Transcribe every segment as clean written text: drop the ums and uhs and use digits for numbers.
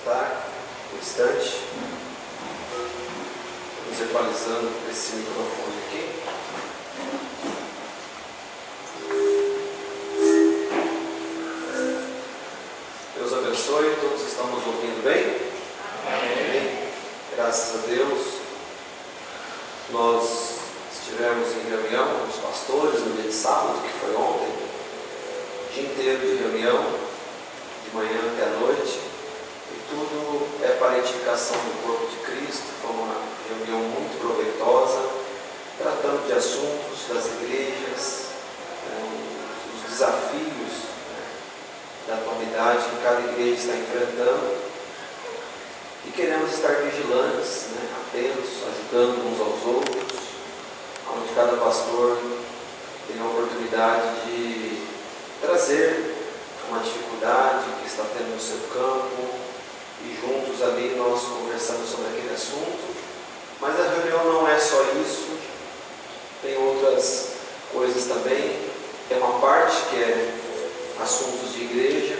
sentar no instante. Vamos equalizando esse microfone aqui. Deus abençoe, todos estão nos ouvindo bem? Amém. Graças a Deus. Nós estivemos em reunião com os pastores no dia de sábado, que foi ontem, o dia inteiro de reunião, de manhã até a noite, e tudo é para a edificação do corpo de Cristo. Foi uma reunião muito proveitosa, tratando de assuntos das igrejas, os desafios da atualidade que cada igreja está enfrentando, e queremos estar vigilantes, atentos, ajudando uns aos outros, onde cada pastor tem a oportunidade de trazer uma dificuldade que está tendo no seu campo, e juntos ali nós conversamos sobre aquele assunto. Mas a reunião não é só isso, tem outras coisas também. Tem uma parte que é assuntos de igreja,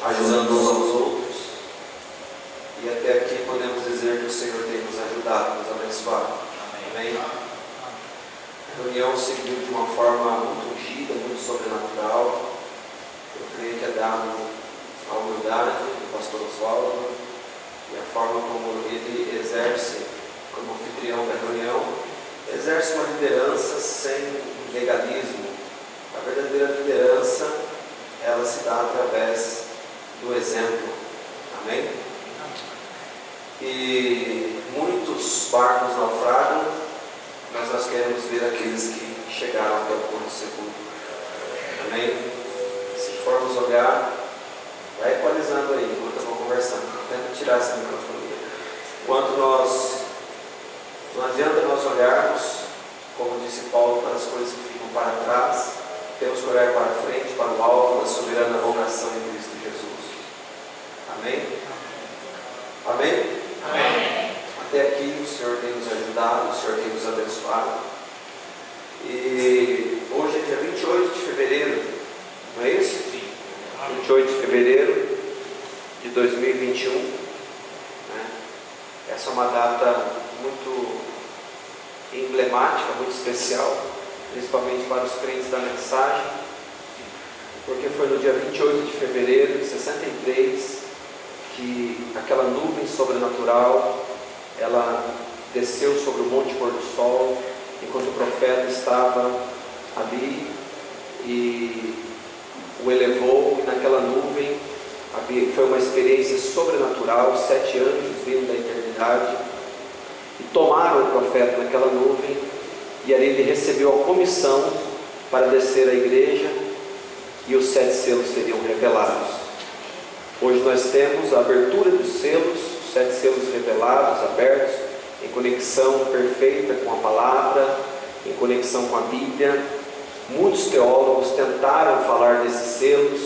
ajudando uns aos outros, e até aqui podemos dizer que o Senhor tem nos ajudado, nos abençoado. Amém? A reunião seguiu de uma forma muito ungida, muito sobrenatural. Eu creio que é dado a humildade do pastor Oswaldo e a forma como ele exerce, como anfitrião da reunião, exerce uma liderança sem legalismo. A verdadeira liderança, ela se dá através do exemplo. Amém? E muitos barcos naufragam, mas nós queremos ver aqueles que chegaram até o porto seguro. Amém? Se formos olhar, vai equalizando aí enquanto eu vou conversando. Tenta tirar esse microfone. Enquanto não adianta nós olharmos, como disse Paulo, para as coisas que ficam para trás. Temos que olhar para frente, para o alto da soberana vocação em Cristo Jesus. Amém? Amém? Amém. Até aqui o Senhor tem nos ajudado, o Senhor tem nos abençoado. E hoje é dia 28 de fevereiro, não é isso? Sim. 28 de fevereiro de 2021. Essa é uma data muito emblemática, muito especial, principalmente para os crentes da mensagem, porque foi no dia 28 de fevereiro de 63 que aquela nuvem sobrenatural, ela desceu sobre o Monte Pôr do Sol, enquanto o profeta estava ali, e o elevou, e naquela nuvem foi uma experiência sobrenatural. 7 anjos vindo da eternidade e tomaram o profeta naquela nuvem, e ali ele recebeu a comissão para descer à igreja, e os 7 selos seriam revelados. Hoje nós temos a abertura dos selos, os 7 selos revelados, abertos, em conexão perfeita com a palavra, em conexão com a Bíblia. Muitos teólogos tentaram falar desses selos,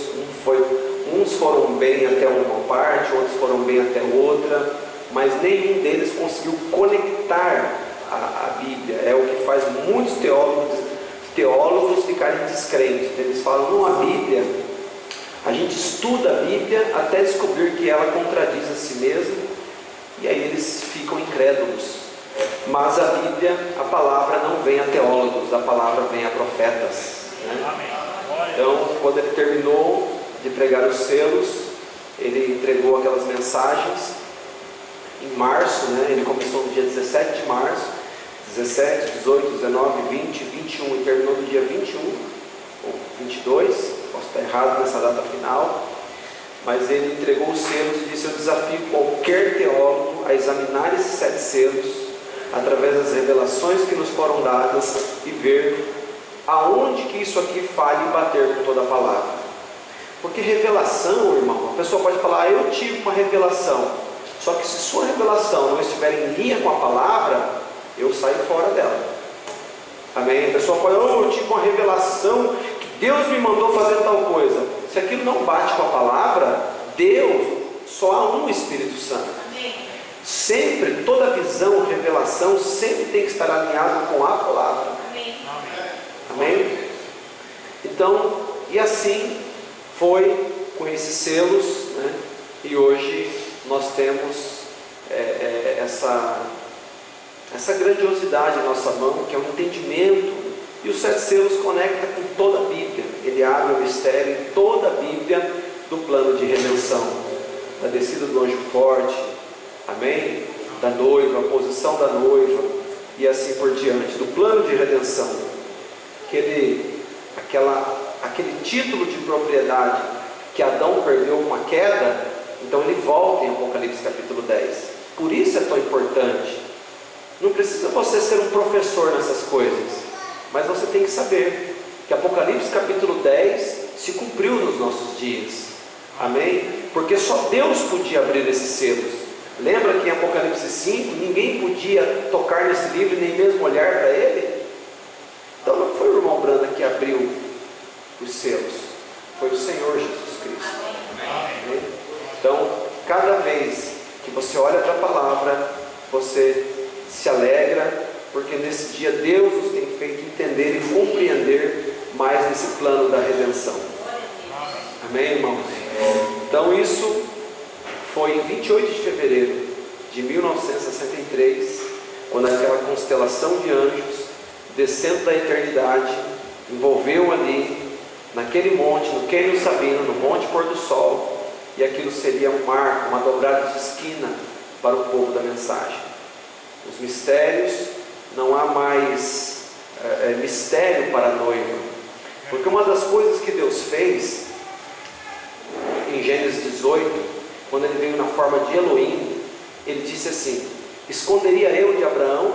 uns foram bem até uma parte, outros foram bem até outra, mas nenhum deles conseguiu conectar a Bíblia. É o que faz muitos teólogos ficarem descrentes. Eles falam, não, a Bíblia, a gente estuda a Bíblia até descobrir que ela contradiz a si mesma, e aí eles ficam incrédulos. Mas a Bíblia, a palavra não vem a teólogos, a palavra vem a profetas, Então, quando ele terminou de pregar os selos, ele entregou aquelas mensagens em março, Ele começou no dia 17 de março, 17, 18, 19, 20, 21, e terminou no dia 21 ou 22, posso estar errado nessa data final, mas ele entregou os selos e disse: eu desafio qualquer teólogo a examinar esses 7 selos através das revelações que nos foram dadas e ver aonde que isso aqui falha e bater com toda a palavra. Porque revelação, irmão, a pessoa pode falar, eu tive uma revelação, só que se sua revelação não estiver em linha com a palavra, eu saio fora dela. Amém? A pessoa pode, eu tive uma revelação que Deus me mandou fazer tal coisa. Se aquilo não bate com a palavra, Deus, só há um Espírito Santo. Amém. Sempre, toda visão, revelação, sempre tem que estar alinhado com a palavra. Amém? Amém? Então, e assim foi com esses selos, e hoje nós temos essa grandiosidade em nossa mão, que é o entendimento. E os 7 selos conecta com toda a Bíblia. Ele abre o mistério em toda a Bíblia do plano de redenção, da descida do anjo forte, amém? Da noiva, a posição da noiva, e assim por diante, do plano de redenção. Aquele título de propriedade que Adão perdeu com a queda, então ele volta em Apocalipse capítulo 10. Por isso é tão importante. Não precisa você ser um professor nessas coisas, mas você tem que saber que Apocalipse capítulo 10 se cumpriu nos nossos dias, amém? Porque só Deus podia abrir esses selos. Lembra que em Apocalipse 5 ninguém podia tocar nesse livro, nem mesmo olhar para ele? Então não foi o irmão Branda que abriu os selos, foi o Senhor Jesus Cristo, amém? Então cada vez que você olha para a palavra, você se alegra, porque nesse dia Deus nos tem feito entender e compreender mais nesse plano da redenção. Amém, irmãos? Então isso foi em 28 de fevereiro de 1963, quando aquela constelação de anjos, descendo da eternidade, envolveu ali, naquele monte, no Cânion Sabino, no Monte Pôr do Sol, e aquilo seria um marco, uma dobrada de esquina para o povo da mensagem. Os mistérios, não há mais mistério para a noiva, porque uma das coisas que Deus fez em Gênesis 18, quando ele veio na forma de Elohim, ele disse assim: esconderia eu de Abraão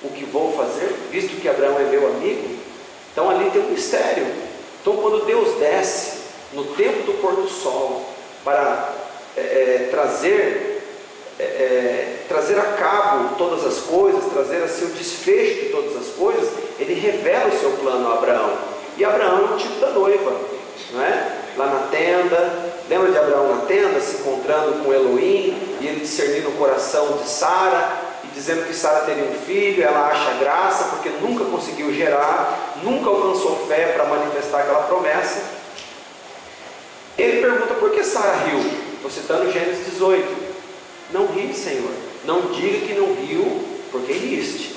o que vou fazer, visto que Abraão é meu amigo? Então ali tem um mistério. Então quando Deus desce no tempo do pôr do sol para trazer a cabo todas as coisas, trazer assim o desfecho de todas as coisas, ele revela o seu plano a Abraão. E Abraão é o tipo da noiva, não é? Lá na tenda, lembra de Abraão na tenda, se encontrando com Elohim, e ele discernindo o coração de Sara, e dizendo que Sara teria um filho. Ela acha graça, porque nunca conseguiu gerar, nunca alcançou fé para manifestar aquela promessa. Ele pergunta: por que Sara riu? Estou citando Gênesis 18. Não ri, Senhor, não diga que não riu, porque riste.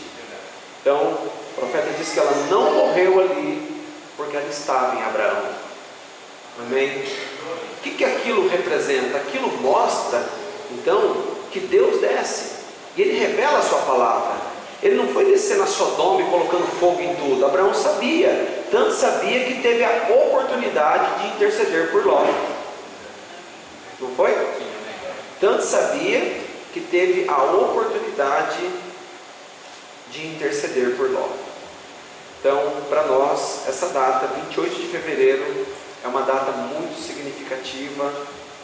Então o profeta diz que ela não morreu ali, porque ela estava em Abraão. Amém? O que aquilo representa? Aquilo mostra, então, que Deus desce, e Ele revela a sua palavra. Ele não foi descer na Sodoma e colocando fogo em tudo. Abraão sabia, tanto sabia que teve a oportunidade de interceder por Ló. Não foi? Tanto sabia que teve a oportunidade de interceder por Ló. Então, para nós, essa data, 28 de fevereiro, é uma data muito significativa,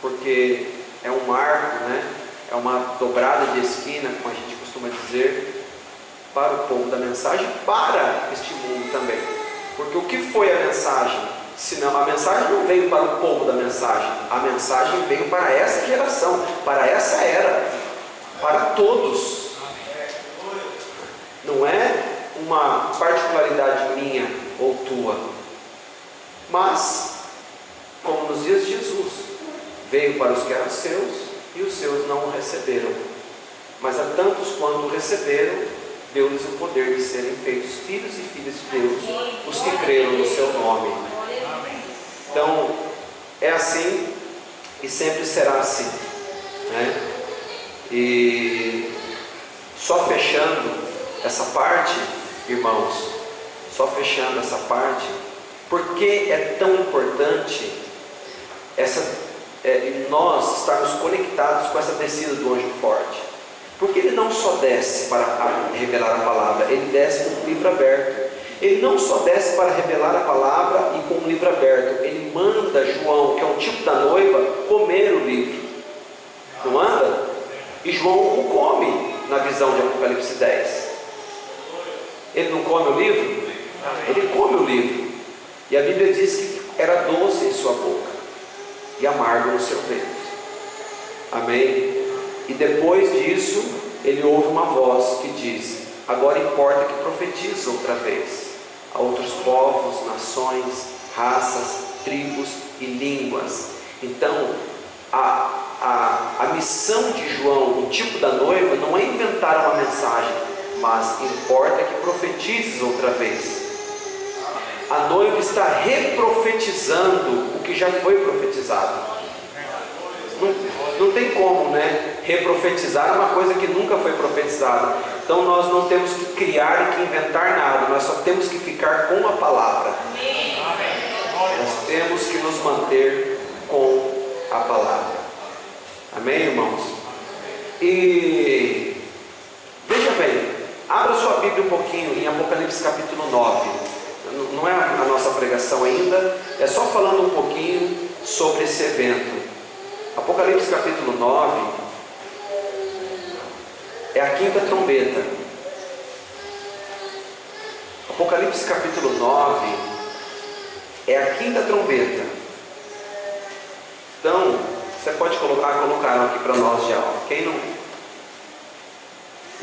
porque é um marco, né? É uma dobrada de esquina, como a gente costuma dizer, para o povo da mensagem, para este mundo também. Porque o que foi a mensagem? Senão, a mensagem não veio para o povo da mensagem, a mensagem veio para essa geração, para essa era, para todos. Não é uma particularidade minha ou tua, mas, como nos dias de Jesus, veio para os que eram seus, e os seus não o receberam. Mas a tantos quanto o receberam, deu-lhes o poder de serem feitos filhos e filhas de Deus, os que creram no seu nome. Então, é assim e sempre será assim, né? E só fechando essa parte, irmãos, só fechando essa parte, por que é tão importante nós estarmos conectados com essa descida do anjo forte? Porque ele não só desce para revelar a palavra, ele desce com o livro aberto. Ele não só desce para revelar a palavra e com o livro aberto, ele manda João, que é um tipo da noiva, comer o livro. Não manda? E João o come na visão de Apocalipse 10. Ele não come o livro? Ele come o livro. E a Bíblia diz que era doce em sua boca e amargo no seu ventre. Amém? E depois disso, ele ouve uma voz que diz: agora importa que profetize outra vez a outros povos, nações, raças, tribos e línguas. Então, a missão de João, o tipo da noiva, não é inventar uma mensagem, mas importa que profetizes outra vez. A noiva está reprofetizando o que já foi profetizado. Não tem como, né? Reprofetizar uma coisa que nunca foi profetizada. Então nós não temos que criar e que inventar nada, nós só temos que ficar com a palavra. Nós temos que nos manter com a palavra. Amém, irmãos? E veja bem, abra sua Bíblia um pouquinho em Apocalipse capítulo 9. Não é a nossa pregação ainda, é só falando um pouquinho sobre esse evento. Apocalipse capítulo 9 é a quinta trombeta. Apocalipse capítulo 9 é a quinta trombeta. Então, você pode colocaram aqui para nós já. Quem não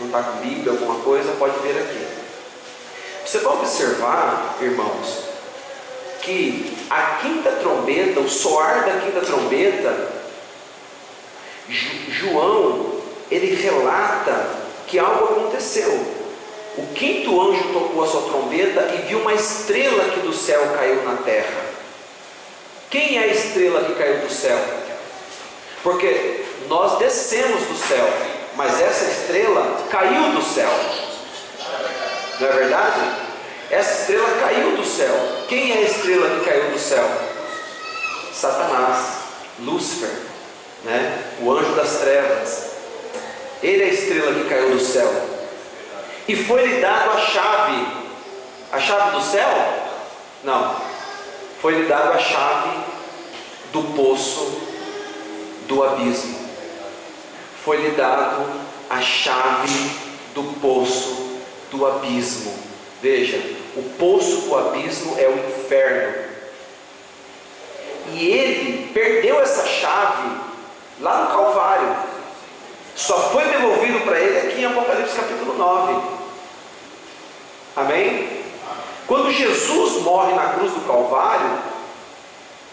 está com Bíblia, alguma coisa, pode ver aqui. Você vai observar, irmãos, que a quinta trombeta, o soar da quinta trombeta, João, ele relata que algo aconteceu. O quinto anjo tocou a sua trombeta e viu uma estrela que do céu caiu na terra. Quem é a estrela que caiu do céu? Porque nós descemos do céu, mas essa estrela caiu do céu. Não é verdade? Essa estrela caiu do céu. Quem é a estrela que caiu do céu? Satanás, Lúcifer, né? O anjo das trevas. Ele é a estrela que caiu do céu. E foi-lhe dado a chave. A chave do céu? Não. Foi-lhe dado a chave do poço do abismo. Foi-lhe dado a chave do poço do abismo. Veja, o poço do abismo é o inferno. E ele perdeu essa chave lá no Calvário. Só foi devolvido para ele aqui em Apocalipse capítulo 9. Amém? Quando Jesus morre na cruz do Calvário,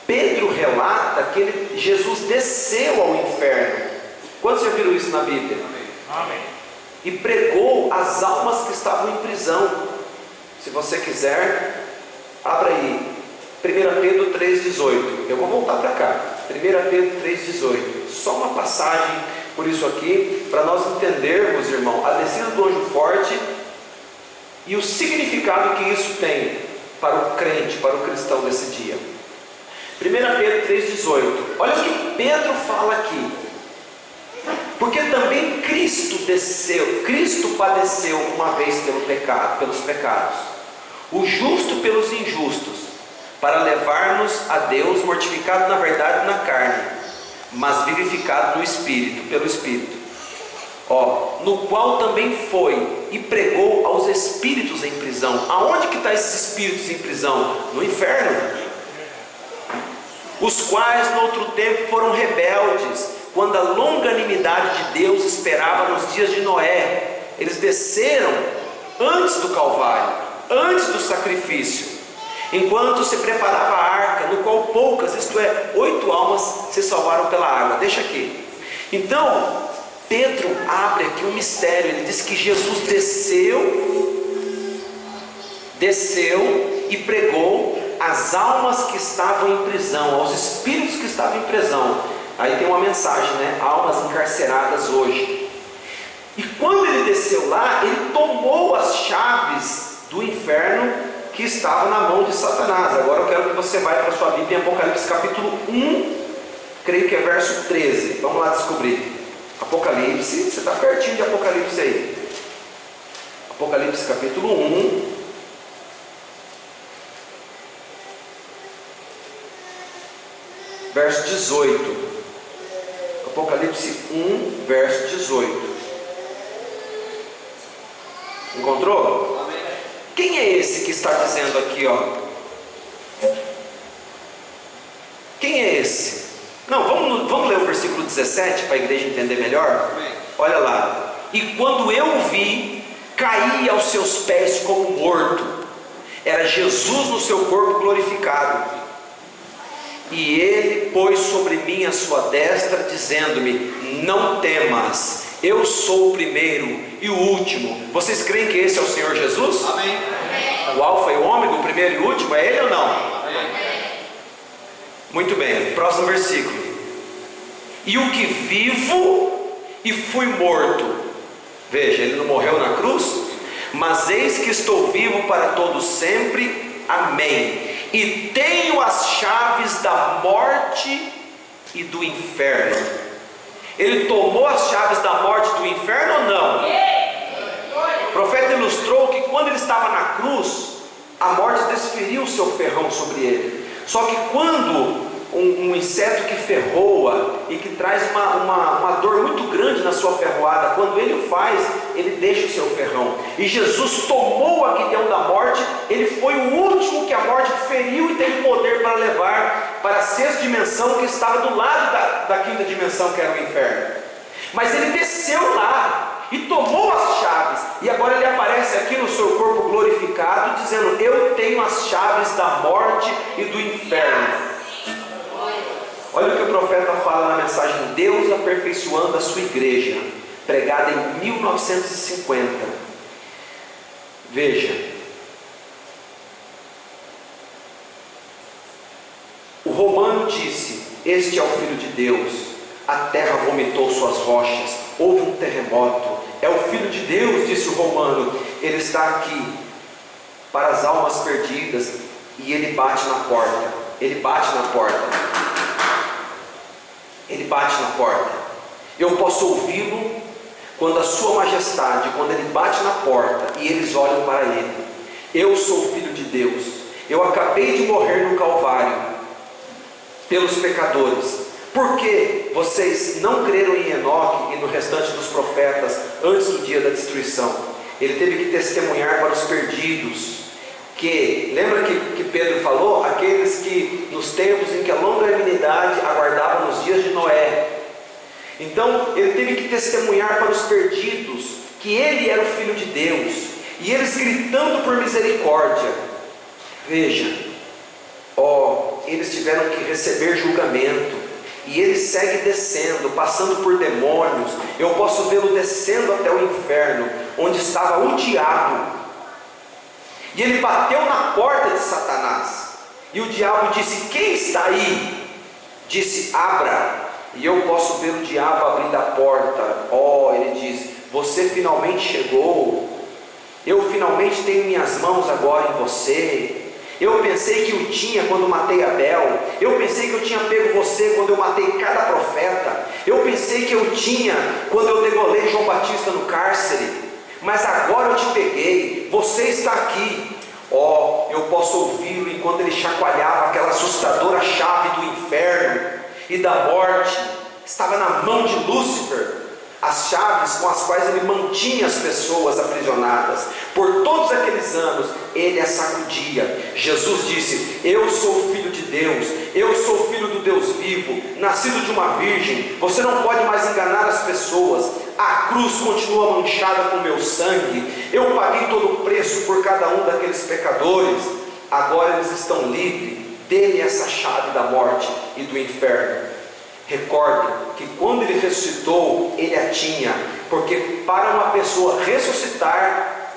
Pedro relata que Jesus desceu ao inferno. Quantos já viram isso na Bíblia? Amém. E pregou às almas que estavam em prisão. Se você quiser, abra aí 1 Pedro 3,18. Eu vou voltar para cá. 1 Pedro 3,18. Só uma passagem por isso aqui, para nós entendermos, irmão, a descida do anjo forte e o significado que isso tem para o crente, para o cristão desse dia. 1 Pedro 3,18. Olha o que Pedro fala aqui. Porque também Cristo desceu, Cristo padeceu uma vez pelos pecados, o justo pelos injustos, para levar-nos a Deus, mortificado na verdade na carne, mas vivificado no Espírito, pelo Espírito. No qual também foi e pregou aos espíritos em prisão. Aonde que estão esses espíritos em prisão? No inferno. Os quais no outro tempo foram rebeldes, quando a longanimidade de Deus esperava nos dias de Noé. Eles desceram antes do Calvário, antes do sacrifício, enquanto se preparava a arca, no qual poucas, isto é, 8 almas se salvaram pela água. Deixa aqui. Então Pedro abre aqui um mistério. Ele diz que Jesus desceu e pregou às almas que estavam em prisão, aos espíritos que estavam em prisão. Aí tem uma mensagem, né? Almas encarceradas hoje. E quando ele desceu lá, ele tomou as chaves do inferno que estavam na mão de Satanás. Agora eu quero que você vá para a sua Bíblia em Apocalipse capítulo 1, creio que é verso 13. Vamos lá descobrir. Apocalipse, você está pertinho de Apocalipse aí. Apocalipse capítulo 1, verso 18. Apocalipse 1, verso 18. Encontrou? Quem é esse que está dizendo aqui, Quem é esse? Não, vamos ler o versículo 17 para a igreja entender melhor? Olha lá. E quando eu o vi, caí aos seus pés como morto. Era Jesus no seu corpo glorificado. E ele pôs sobre mim a sua destra, dizendo-me: não temas, eu sou o primeiro e o último. Vocês creem que esse é o Senhor Jesus? Amém. O alfa e o ômega, o primeiro e o último, é ele ou não? Amém. Muito bem, próximo versículo. E o que vivo e fui morto. Veja, ele não morreu na cruz, mas eis que estou vivo para todo sempre. Amém. E tenho as chaves da morte e do inferno. Ele tomou as chaves da morte e do inferno ou não? O profeta ilustrou que quando ele estava na cruz, a morte desferiu o seu ferrão sobre ele. Só que quando um inseto que ferroa e que traz uma dor muito grande na sua ferroada, quando ele faz, ele deixa o seu ferrão. E Jesus tomou o aguilhão da morte. Ele foi o último que a morte feriu e teve poder para levar para a sexta dimensão, que estava do lado da quinta dimensão, que era o inferno. Mas ele desceu lá e tomou as chaves, e agora ele aparece aqui no seu corpo glorificado, dizendo: eu tenho as chaves da morte e do inferno. Olha o que o profeta fala na mensagem Deus aperfeiçoando a sua igreja, pregada em 1950. Veja, o Romano disse: este é o Filho de Deus. A terra vomitou suas rochas, houve um terremoto. É o Filho de Deus, disse o Romano. Ele está aqui para as almas perdidas, e ele bate na porta. Ele bate na porta. Ele bate na porta. Eu posso ouvi-lo quando a sua majestade, quando ele bate na porta e eles olham para ele. Eu sou o Filho de Deus. Eu acabei de morrer no Calvário pelos pecadores. Por que vocês não creram em Enoque e no restante dos profetas antes do dia da destruição? Ele teve que testemunhar para os perdidos. Lembra que Pedro falou? Aqueles que nos tempos em que a longanimidade aguardavam nos dias de Noé. Então ele teve que testemunhar para os perdidos que ele era o Filho de Deus, e eles gritando por misericórdia. Veja, eles tiveram que receber julgamento, e ele segue descendo, passando por demônios. Eu posso vê-lo descendo até o inferno, onde estava o diabo. E ele bateu na porta de Satanás, e o diabo disse: quem está aí? Disse: abra. E eu posso ver o diabo abrindo a porta. Ele diz: você finalmente chegou. Eu finalmente tenho minhas mãos agora em você. Eu pensei que eu tinha quando matei Abel. Eu pensei que eu tinha pego você quando eu matei cada profeta. Eu pensei que eu tinha quando eu degolei João Batista no cárcere. Mas agora eu te peguei, você está aqui. Eu posso ouvi-lo enquanto ele chacoalhava aquela assustadora chave do inferno e da morte. Estava na mão de Lúcifer, as chaves com as quais ele mantinha as pessoas aprisionadas. Por todos aqueles anos, ele as sacudia. Jesus disse: eu sou o Filho de Deus, eu sou o Filho do Deus vivo, nascido de uma virgem. Você não pode mais enganar as pessoas. A cruz continua manchada com meu sangue. Eu paguei todo o preço por cada um daqueles pecadores. Agora eles estão livres. Dê-me essa chave da morte e do inferno. Recorde que quando ele ressuscitou, ele a tinha. Porque para uma pessoa ressuscitar,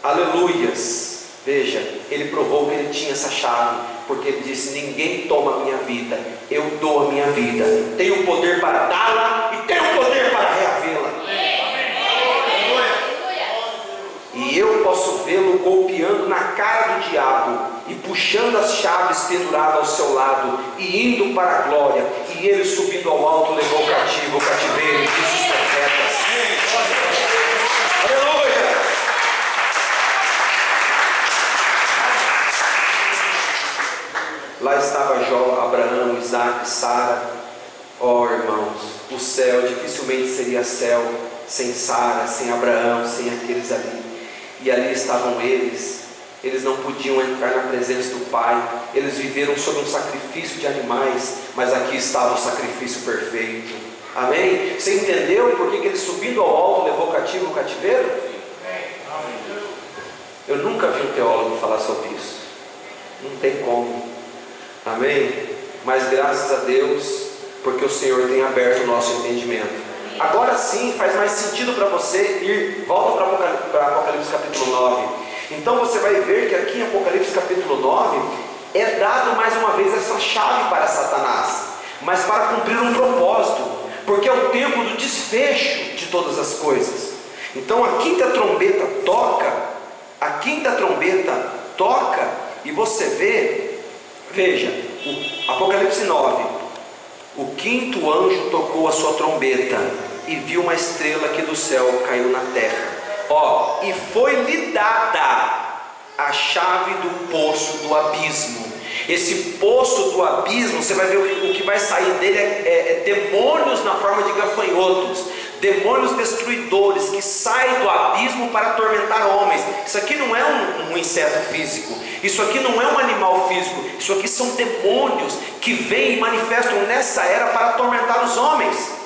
aleluias, veja, ele provou que ele tinha essa chave. Porque ele disse: ninguém toma a minha vida, eu dou a minha vida. Tenho o poder para dá-la e tenho o poder para reavê-la. E eu posso vê-lo golpeando na cara do diabo e puxando as chaves penduradas ao seu lado e indo para a glória. E ele, subindo ao alto, levou cativo o cativeiro, disse os profetas. Aleluia! Lá estava Jó, Abraão, Isaac, Sara. Irmãos, o céu dificilmente seria céu sem Sara, sem Abraão, sem aqueles ali. E ali estavam eles não podiam entrar na presença do Pai. Eles viveram sob um sacrifício de animais, mas aqui estava o sacrifício perfeito. Amém? Você entendeu por que ele, subindo ao alto, levou cativo o cativeiro? Eu nunca vi um teólogo falar sobre isso. Não tem como. Amém? mas graças a Deus, porque o Senhor tem aberto o nosso entendimento. Agora sim faz mais sentido para você volta para Apocalipse capítulo 9. Então você vai ver que aqui em Apocalipse capítulo 9 é dado mais uma vez essa chave para Satanás, mas para cumprir um propósito, porque é o tempo do desfecho de todas as coisas. Então a quinta trombeta toca, e você veja, o Apocalipse 9, o quinto anjo tocou a sua trombeta, e viu uma estrela que do céu caiu na terra, e foi-lhe dada a chave do poço do abismo. Esse poço do abismo, você vai ver o que vai sair dele é demônios na forma de gafanhotos, demônios destruidores que saem do abismo para atormentar homens. Isso aqui não é um inseto físico, isso aqui não é um animal físico, isso aqui são demônios que vêm e manifestam nessa era para atormentar os homens.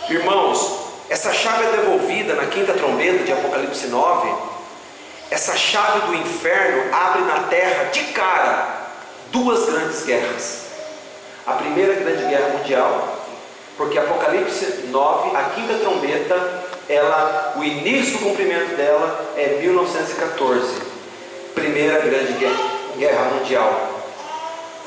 Irmãos, essa chave é devolvida na quinta trombeta de Apocalipse 9. Essa chave do inferno abre na terra de cara duas grandes guerras. A primeira grande guerra mundial, porque Apocalipse 9, a quinta trombeta, o início do cumprimento dela é 1914, primeira grande guerra mundial.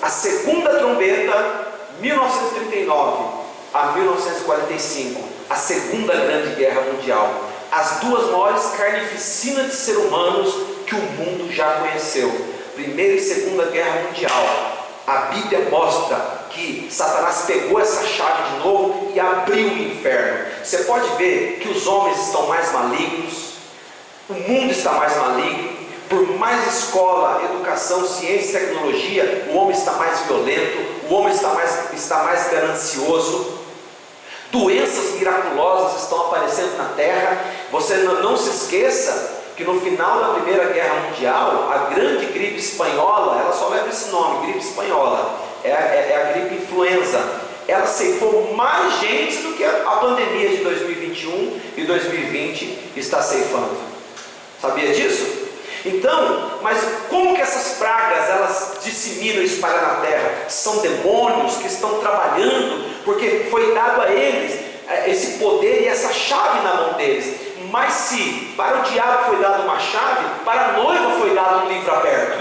A segunda trombeta, 1939 a 1945, a segunda grande guerra mundial. As duas maiores carnificinas de seres humanos que o mundo já conheceu, primeira e segunda guerra mundial. A Bíblia mostra que Satanás pegou essa chave de novo e abriu o inferno. Você pode ver que os homens estão mais malignos, o mundo está mais maligno. Por mais escola, educação, ciência e tecnologia, o homem está mais violento, o homem está mais ganancioso. Doenças miraculosas estão aparecendo na terra. Você não se esqueça que no final da Primeira Guerra Mundial, a grande gripe espanhola, ela só leva esse nome, gripe espanhola, é a gripe influenza. Ela ceifou mais gente do que a pandemia de 2021 e 2020 está ceifando. Sabia disso? Então, mas como que essas pragas elas disseminam e espalham na terra? São demônios que estão trabalhando, porque foi dado a eles esse poder e essa chave na mão deles. Mas se para o diabo foi dado uma chave, para a noiva foi dado um livro aberto.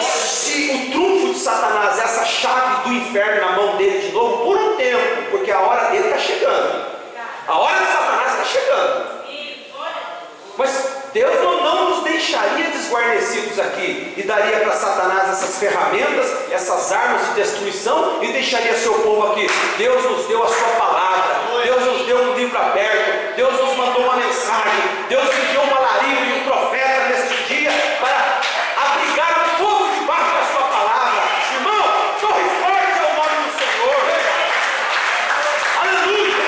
Se o trunfo de Satanás é essa chave do inferno na mão dele de novo, por um tempo, porque a hora dele está chegando, a hora de Satanás está chegando. Mas Deus não nos deixaria desguarnecidos aqui e daria para Satanás essas ferramentas, essas armas de destruição, e deixaria seu povo aqui. Deus nos deu a sua palavra, Deus nos deu um livro aberto, Deus nos mandou uma mensagem, Deus nos deu um alarido e um profeta neste dia para abrigar o povo debaixo da sua palavra. Irmão, sorri forte ao nome do Senhor. Aleluia.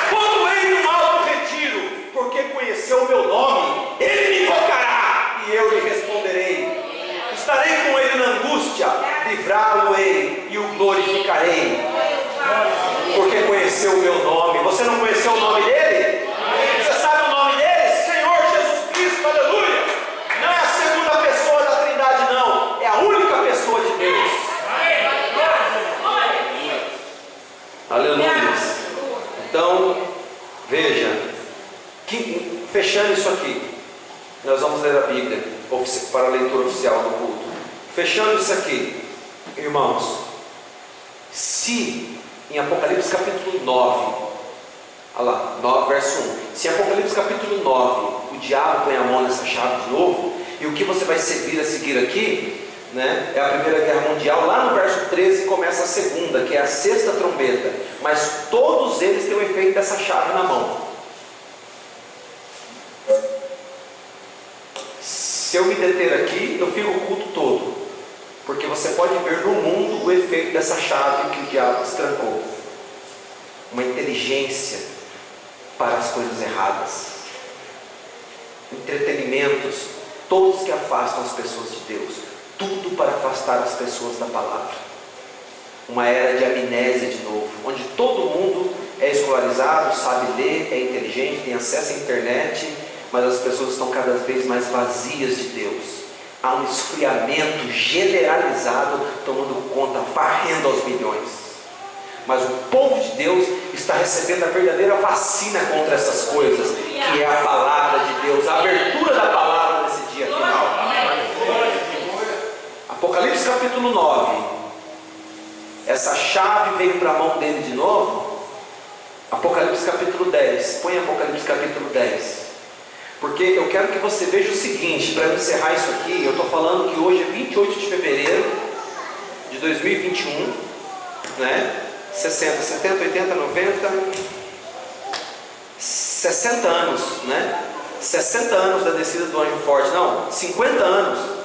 Quando ele no alto retiro, porque conheceu o meu nome, ele me invocará e eu lhe responderei. Estarei com ele na angústia, livrá-lo-ei e o glorificarei, porque conheceu o meu nome. Você não conheceu o nome dele? Você sabe o nome dele? Senhor Jesus Cristo, aleluia. Não é a segunda pessoa da Trindade, não, é a única pessoa de Deus. Aleluia. Então veja, fechando isso aqui, nós vamos ler a Bíblia para a leitura oficial do culto. Fechando isso aqui, irmãos, se em Apocalipse capítulo 9, olha lá, 9 verso 1, se em Apocalipse capítulo 9 o diabo põe a mão nessa chave de novo, e o que você vai seguir a seguir aqui, né, é a Primeira Guerra Mundial. Lá no verso 13 começa a segunda, que é a sexta trombeta, mas todos eles têm o efeito dessa chave na mão. Se eu me deter aqui, eu fico o culto todo, porque você pode ver no mundo o efeito dessa chave que o diabo destrancou. Uma inteligência para as coisas erradas, entretenimentos, todos que afastam as pessoas de Deus, tudo para afastar as pessoas da palavra. Uma era de amnésia de novo, onde todo mundo é escolarizado, sabe ler, é inteligente, tem acesso à internet, mas as pessoas estão cada vez mais vazias de Deus. há um esfriamento generalizado tomando conta, varrendo aos milhões. Mas o povo de Deus está recebendo a verdadeira vacina contra essas coisas, que é a palavra de Deus, a abertura da palavra nesse dia final. Apocalipse capítulo 9. Essa chave veio para a mão dele de novo. Apocalipse capítulo 10. Põe Apocalipse capítulo 10. Porque eu quero que você veja o seguinte, para eu encerrar isso aqui. Eu estou falando que hoje é 28 de fevereiro de 2021, né? 60, 70, 80, 90, 60 anos, né? 60 anos da descida do anjo forte. Não, 50 anos.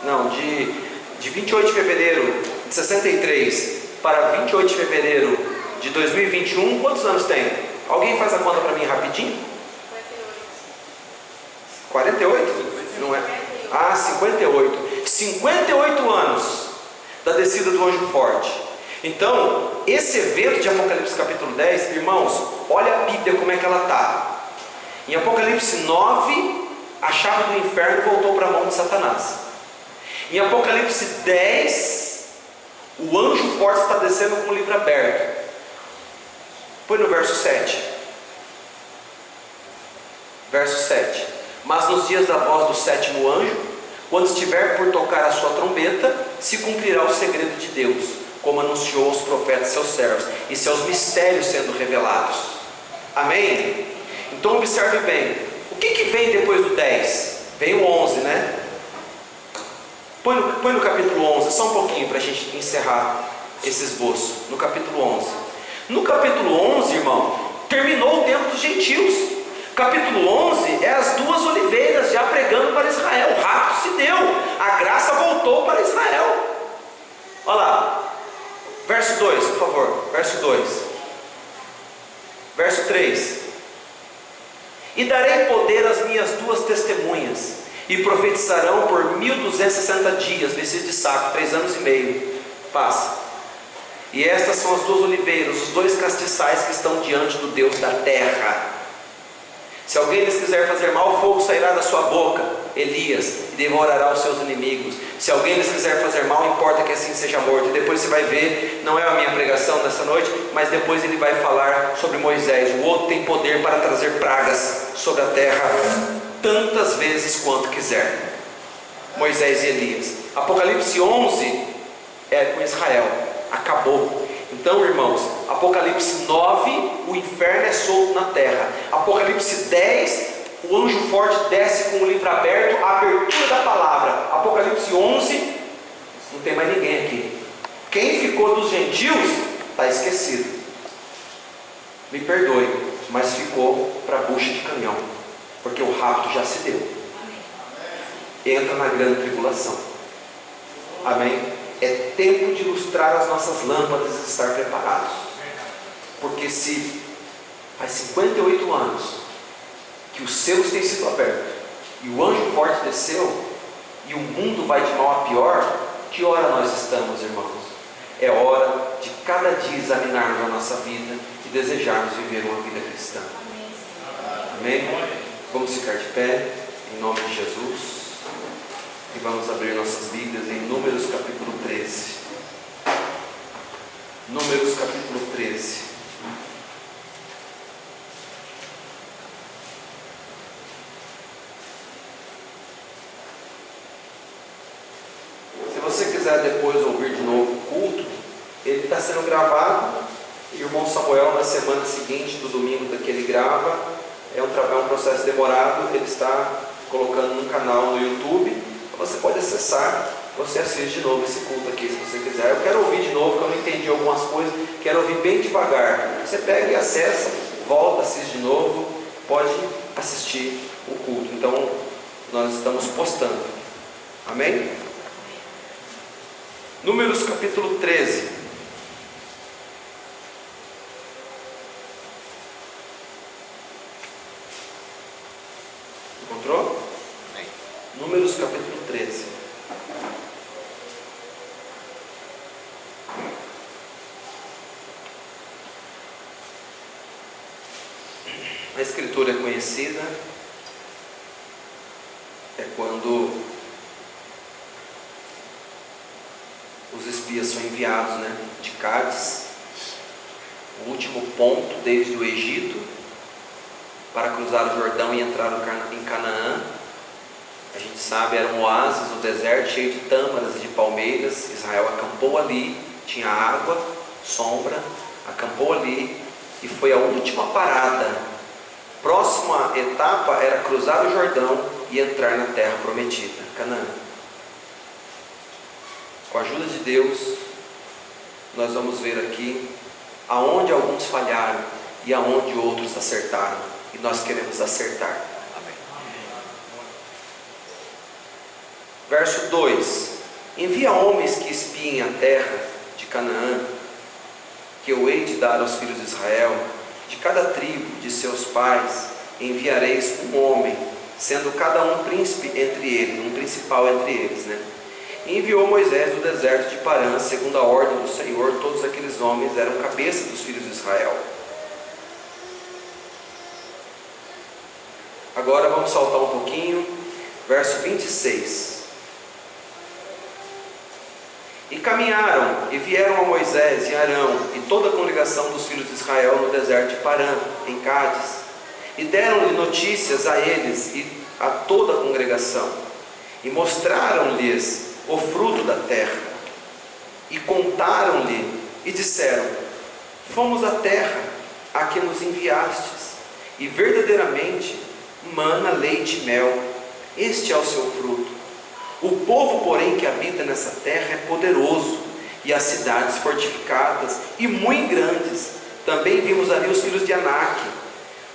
Não, de 28 de fevereiro de 63 para 28 de fevereiro de 2021, quantos anos tem? Alguém faz a conta para mim rapidinho? 48? Não é? Ah, 58. 58 anos da descida do anjo forte. Então, esse evento de Apocalipse capítulo 10, irmãos, olha a Bíblia como é que ela está. Em Apocalipse 9, a chave do inferno voltou para a mão de Satanás. Em Apocalipse 10, o anjo forte está descendo com o livro aberto. Põe no verso 7. Verso 7. Mas nos dias da voz do sétimo anjo, quando estiver por tocar a sua trombeta, se cumprirá o segredo de Deus, como anunciou aos profetas seus servos, e seus mistérios sendo revelados. Amém? Então observe bem. O que vem depois do 10? Vem o 11, né? Põe no capítulo 11, só um pouquinho para a gente encerrar esse esboço. No capítulo 11. No capítulo 11, irmão, terminou o tempo dos gentios. Capítulo 11 é as duas oliveiras já pregando para Israel. O rapto se deu, a graça voltou para Israel. Olha lá, verso 2, por favor. Verso 2. Verso 3. E darei poder às minhas duas testemunhas, e profetizarão por 1260 dias, vestidos de saco, 3 anos e meio. Passa. E estas são as duas oliveiras, os dois castiçais que estão diante do Deus da terra. Se alguém lhes quiser fazer mal, o fogo sairá da sua boca, Elias, e devorará os seus inimigos. Se alguém lhes quiser fazer mal, importa que assim seja morto. E depois você vai ver, não é a minha pregação dessa noite, mas depois ele vai falar sobre Moisés. O outro tem poder para trazer pragas sobre a terra, tantas vezes quanto quiser. Moisés e Elias. Apocalipse 11 é com Israel. Acabou. Então, irmãos, Apocalipse 9, o inferno é solto na terra. Apocalipse 10, o anjo forte desce com o livro aberto, a abertura da palavra. Apocalipse 11, não tem mais ninguém aqui. Quem ficou dos gentios está esquecido. Me perdoe, mas ficou para bucha de canhão, porque o rapto já se deu. Entra na grande tribulação. Amém? É tempo de ilustrar as nossas lâmpadas e estar preparados. Porque se faz 58 anos que os céus têm sido abertos e o anjo forte desceu e o mundo vai de mal a pior, que hora nós estamos, irmãos? É hora de cada dia examinarmos a nossa vida e desejarmos viver uma vida cristã. Amém? Vamos ficar de pé em nome de Jesus. E vamos abrir nossas Bíblias em Números capítulo 13. Números capítulo 13. Se você quiser depois ouvir de novo o culto, ele está sendo gravado. E o irmão Samuel, na semana seguinte, do domingo que ele grava, é um processo demorado. Ele está colocando num canal no YouTube. Você pode acessar, você assiste de novo esse culto aqui, se você quiser. Eu quero ouvir de novo, porque eu não entendi algumas coisas, quero ouvir bem devagar. Você pega e acessa, volta, assiste de novo, pode assistir o culto. Então, nós estamos postando. Amém? Números capítulo 13. Encontrou? Números capítulo 13. A escritura é conhecida. é quando os espias são enviados, de Cádiz, o último ponto desde o Egito, para cruzar o Jordão e entrar em Canaã. A gente sabe, era um oásis no deserto, cheio de tâmaras e de palmeiras. Israel acampou ali, tinha água, sombra, acampou ali, e foi a última parada. Próxima etapa era cruzar o Jordão e entrar na terra prometida, Canaã. Com a ajuda de Deus, nós vamos ver aqui aonde alguns falharam e aonde outros acertaram, e nós queremos acertar. Amém. Verso 2: envia homens que espiem a terra de Canaã, que eu hei de dar aos filhos de Israel. De cada tribo de seus pais enviareis um homem, sendo cada um príncipe entre eles, um principal entre eles, E enviou Moisés do deserto de Parã, segundo a ordem do Senhor. Todos aqueles homens eram cabeça dos filhos de Israel. Agora vamos saltar um pouquinho, verso 26. E caminharam e vieram a Moisés e Arão e toda a congregação dos filhos de Israel no deserto de Parã, em Cádiz, e deram-lhe notícias a eles e a toda a congregação, e mostraram-lhes o fruto da terra, e contaram-lhe e disseram: fomos à terra a que nos enviastes, e verdadeiramente mana leite e mel, este é o seu fruto. O povo, porém, que habita nessa terra é poderoso, e as cidades fortificadas e muito grandes. Também vimos ali os filhos de Anak.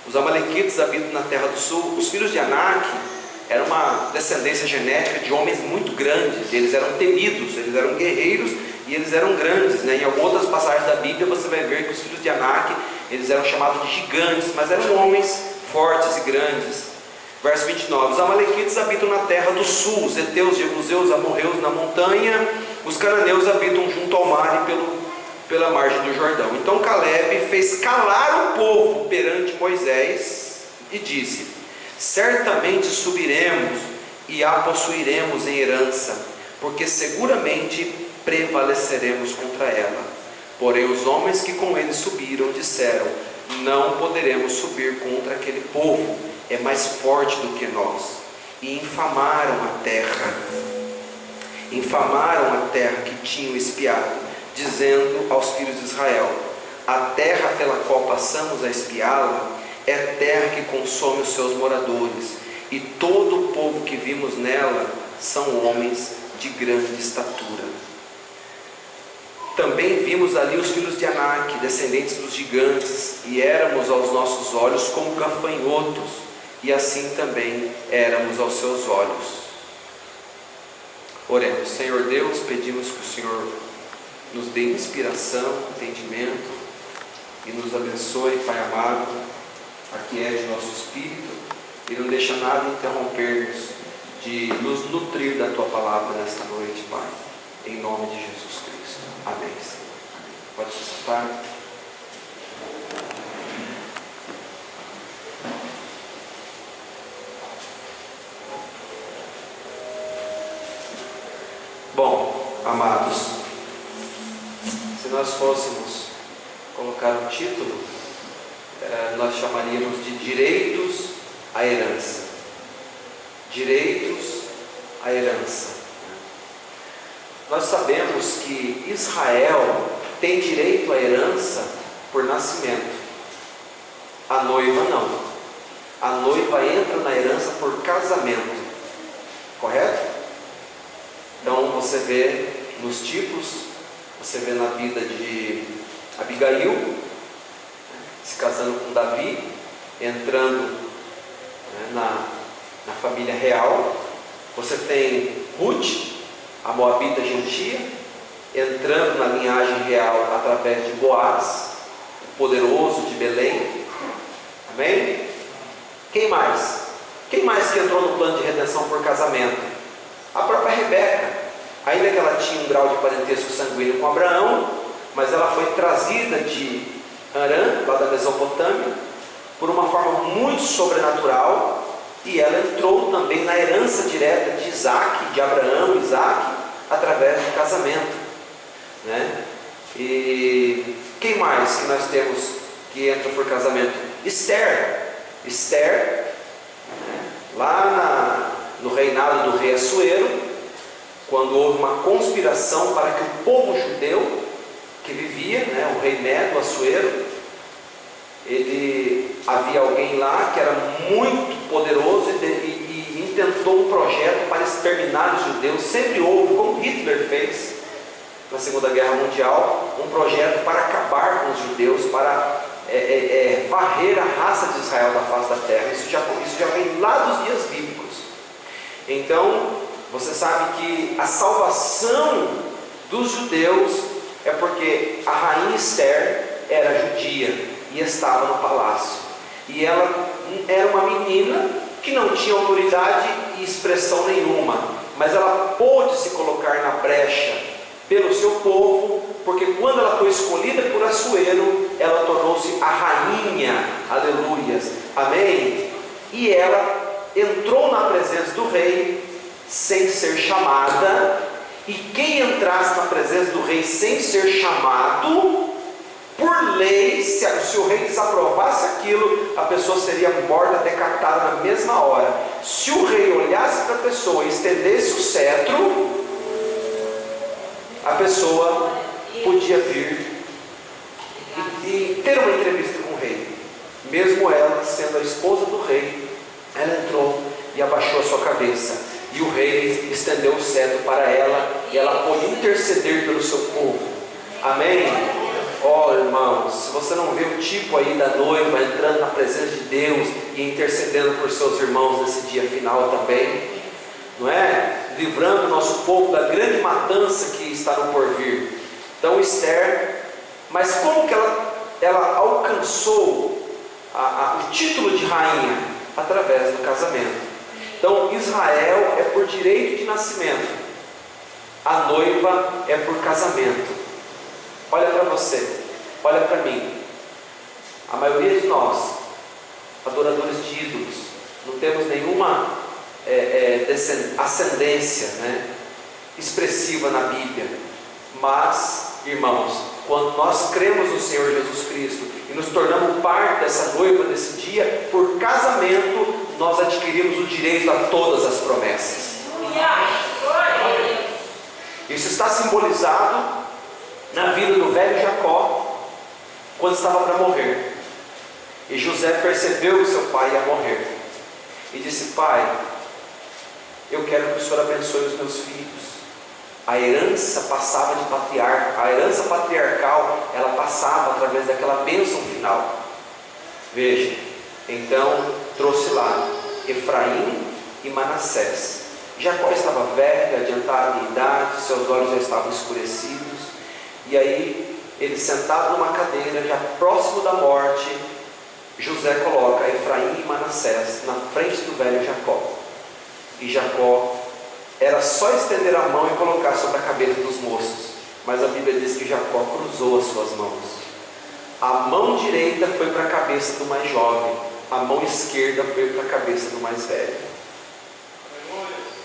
Os amalequitas habitam na terra do sul. Os filhos de Anak eram uma descendência genética de homens muito grandes. Eles eram temidos, eles eram guerreiros e eles eram grandes, Em algumas passagens da Bíblia você vai ver que os filhos de Anak, eles eram chamados de gigantes, mas eram homens fortes e grandes. Verso 29, os amalequitas habitam na terra do sul, os heteus, jebuseus, amorreus na montanha, os cananeus habitam junto ao mar e pela margem do Jordão. Então Caleb fez calar o povo perante Moisés e disse: certamente subiremos e a possuiremos em herança, porque seguramente prevaleceremos contra ela. Porém os homens que com ele subiram disseram: não poderemos subir contra aquele povo, é mais forte do que nós. E infamaram a terra que tinham espiado, dizendo aos filhos de Israel: a terra pela qual passamos a espiá-la é terra que consome os seus moradores, e todo o povo que vimos nela são homens de grande estatura. Também vimos ali os filhos de Anak, descendentes dos gigantes, e éramos aos nossos olhos como gafanhotos, e assim também éramos aos seus olhos. Oremos. Senhor Deus, pedimos que o Senhor nos dê inspiração, entendimento, e nos abençoe, Pai amado, aquiete nosso espírito, e não deixa nada interromper-nos de nos nutrir da Tua palavra nesta noite, Pai, em nome de Jesus Cristo. Amém. Pode se sentar. Bom, amados, se nós fôssemos colocar um título, nós chamaríamos de direitos à herança. Direitos à herança. Nós sabemos que Israel tem direito à herança por nascimento. A noiva não. A noiva entra na herança por casamento. Correto? Então você vê nos tipos, você vê na vida de Abigail, se casando com Davi, entrando na família real. Você tem Ruth, a moabita gentia, entrando na linhagem real através de Boaz, o poderoso de Belém. Amém? Quem mais? Quem mais que entrou no plano de redenção por casamento? A própria Rebeca, ainda que ela tinha um grau de parentesco sanguíneo com Abraão, mas ela foi trazida de Harã, lá da Mesopotâmia, por uma forma muito sobrenatural, e ela entrou também na herança direta de Isaac, de Abraão, Isaac, através do casamento, né? E quem mais que nós temos que entra por casamento? Esther, né? Lá no reinado do rei Assuero, quando houve uma conspiração para que o povo judeu que vivia, né, o rei Medo, Assuero, havia alguém lá que era muito poderoso e intentou um projeto para exterminar os judeus. Sempre houve, como Hitler fez na Segunda Guerra Mundial, um projeto para acabar com os judeus, para varrer a raça de Israel da face da terra. Isso já vem lá dos dias bíblicos. Então, você sabe que a salvação dos judeus é porque a rainha Esther era judia e estava no palácio. E ela era uma menina que não tinha autoridade e expressão nenhuma, mas ela pôde se colocar na brecha pelo seu povo, porque quando ela foi escolhida por Assuero, ela tornou-se a rainha, aleluias, amém? E ela entrou na presença do rei sem ser chamada. E quem entrasse na presença do rei sem ser chamado, por lei, se o rei desaprovasse aquilo, a pessoa seria morta, decapitada na mesma hora. Se o rei olhasse para a pessoa e estendesse o cetro, a pessoa podia vir e ter uma entrevista com o rei. Mesmo ela sendo a esposa do rei, ela entrou e abaixou a sua cabeça. E o rei estendeu o cetro para ela, e ela pôde interceder pelo seu povo. Amém? Ó, irmãos, se você não vê o tipo aí da noiva entrando na presença de Deus e intercedendo por seus irmãos nesse dia final também, não é? Livrando o nosso povo da grande matança que está no porvir. Então Esther, mas como que ela alcançou o título de rainha? Através do casamento. Então Israel é por direito de nascimento, a noiva é por casamento. Olha para você, olha para mim. A maioria de nós, adoradores de ídolos, não temos nenhuma ascendência, né, expressiva na Bíblia. Mas, irmãos, quando nós cremos no Senhor Jesus Cristo e nos tornamos parte dessa noiva desse dia, por casamento, nós adquirimos o direito a todas as promessas. Isso está simbolizado na vida do velho Jacó, quando estava para morrer. E José percebeu que seu pai ia morrer e disse: pai, eu quero que o Senhor abençoe os meus filhos. A herança passava de patriarca, a herança patriarcal, ela passava através daquela bênção final. Veja, então trouxe lá Efraim e Manassés. Jacó estava velho, adiantado em idade, seus olhos já estavam escurecidos. E aí, ele sentado numa cadeira, já próximo da morte, José coloca Efraim e Manassés na frente do velho Jacó. E Jacó era só estender a mão e colocar sobre a cabeça dos moços, mas a Bíblia diz que Jacó cruzou as suas mãos. A mão direita foi para a cabeça do mais jovem, a mão esquerda foi para a cabeça do mais velho.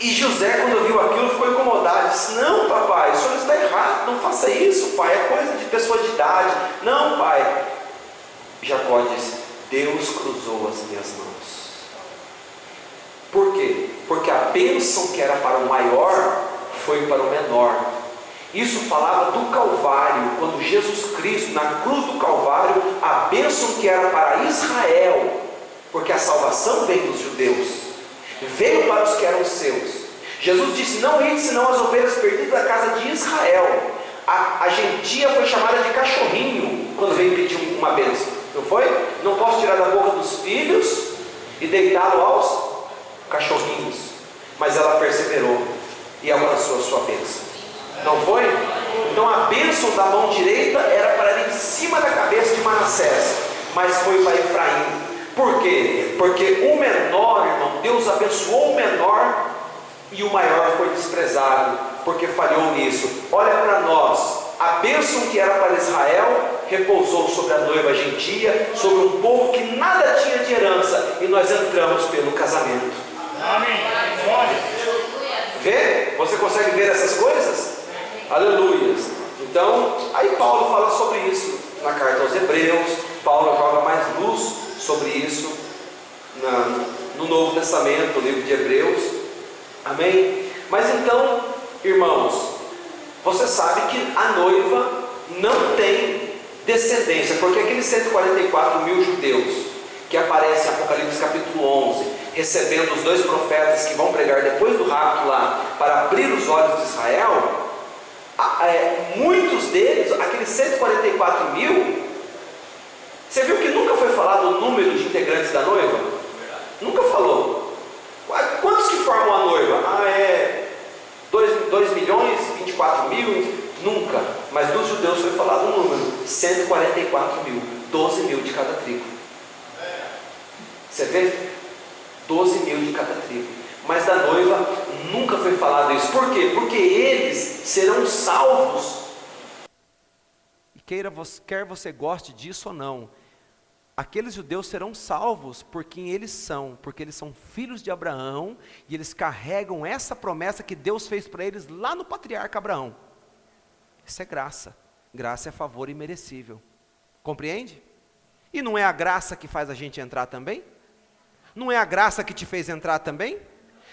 E José, quando viu aquilo, ficou incomodado. Disse: não, papai, o senhor está errado, não faça isso, pai, é coisa de pessoa de idade. Não, pai. Jacó disse: Deus cruzou as minhas mãos. Por quê? Porque a bênção que era para o maior foi para o menor. Isso falava do Calvário, quando Jesus Cristo, na cruz do Calvário, a bênção que era para Israel, porque a salvação veio dos judeus, veio para os que eram seus. Jesus disse: não ide senão as ovelhas perdidas da casa de Israel. A gentia foi chamada de cachorrinho quando veio pedir uma bênção, não foi? Não posso tirar da boca dos filhos e deitá-lo aos cachorrinhos. Mas ela perseverou e alcançou a sua bênção, não foi? Então a bênção da mão direita era para ir em cima da cabeça de Manassés, mas foi para Efraim. Por quê? Porque o menor, irmão, Deus abençoou o menor e o maior foi desprezado, porque falhou nisso. Olha para nós, a bênção que era para Israel repousou sobre a noiva gentia, sobre um povo que nada tinha de herança, e nós entramos pelo casamento. Amém. Vê? Você consegue ver essas coisas? Aleluias. Então, aí Paulo fala sobre isso na carta aos Hebreus. Paulo joga mais luz sobre isso no Novo Testamento, no livro de Hebreus. Amém? Mas então, irmãos, você sabe que a noiva não tem descendência, porque aqueles 144 mil judeus que aparecem em Apocalipse capítulo 11, recebendo os 2 profetas que vão pregar depois do rapto lá, para abrir os olhos de Israel, muitos deles, aqueles 144 mil, você viu que nunca foi falado o número de integrantes da noiva? Nunca falou. Quantos que formam a noiva? 2 milhões, 24 mil, nunca. Mas dos judeus foi falado um número, 144 mil, 12 mil de cada tribo. Você vê? 12 mil de cada tribo. Mas da noiva nunca foi falado isso. Por quê? Porque eles serão salvos. E quer você goste disso ou não, aqueles judeus serão salvos por quem eles são, porque eles são filhos de Abraão, e eles carregam essa promessa que Deus fez para eles lá no patriarca Abraão. Isso é graça. Graça é favor imerecível. Compreende? E não é a graça que faz a gente entrar também? Não é a graça que te fez entrar também?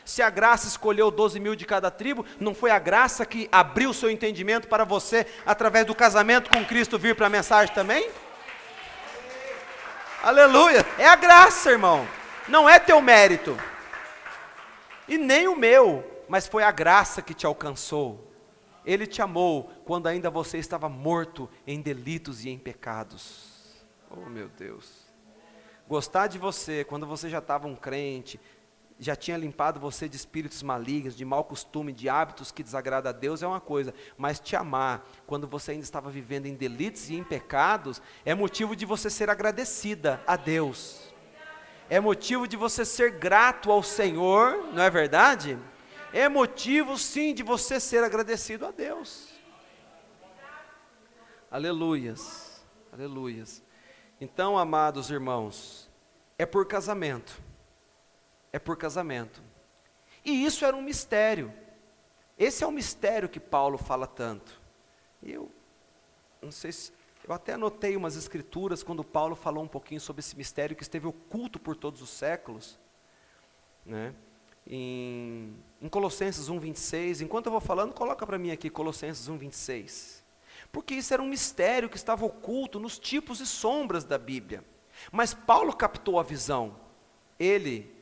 Se a graça escolheu 12 mil de cada tribo, não foi a graça que abriu o seu entendimento para você, através do casamento com Cristo, vir para a mensagem também? Aleluia! É a graça, irmão. Não é teu mérito. E nem o meu, mas foi a graça que te alcançou. Ele te amou quando ainda você estava morto em delitos e em pecados. Oh, meu Deus. Gostar de você quando você já estava um crente, já tinha limpado você de espíritos malignos, de mau costume, de hábitos que desagradam a Deus é uma coisa, mas te amar quando você ainda estava vivendo em delitos e em pecados, é motivo de você ser agradecida a Deus, é motivo de você ser grato ao Senhor, não é verdade? É motivo sim de você ser agradecido a Deus. Aleluias, aleluias. Então, amados irmãos, é por casamento. É por casamento. E isso era um mistério. Esse é um mistério que Paulo fala tanto. E eu não sei se... Eu até anotei umas escrituras quando Paulo falou um pouquinho sobre esse mistério que esteve oculto por todos os séculos. Né? Em Colossenses 1,26, enquanto eu vou falando, coloca para mim aqui Colossenses 1,26. Porque isso era um mistério que estava oculto nos tipos e sombras da Bíblia. Mas Paulo captou a visão. Ele,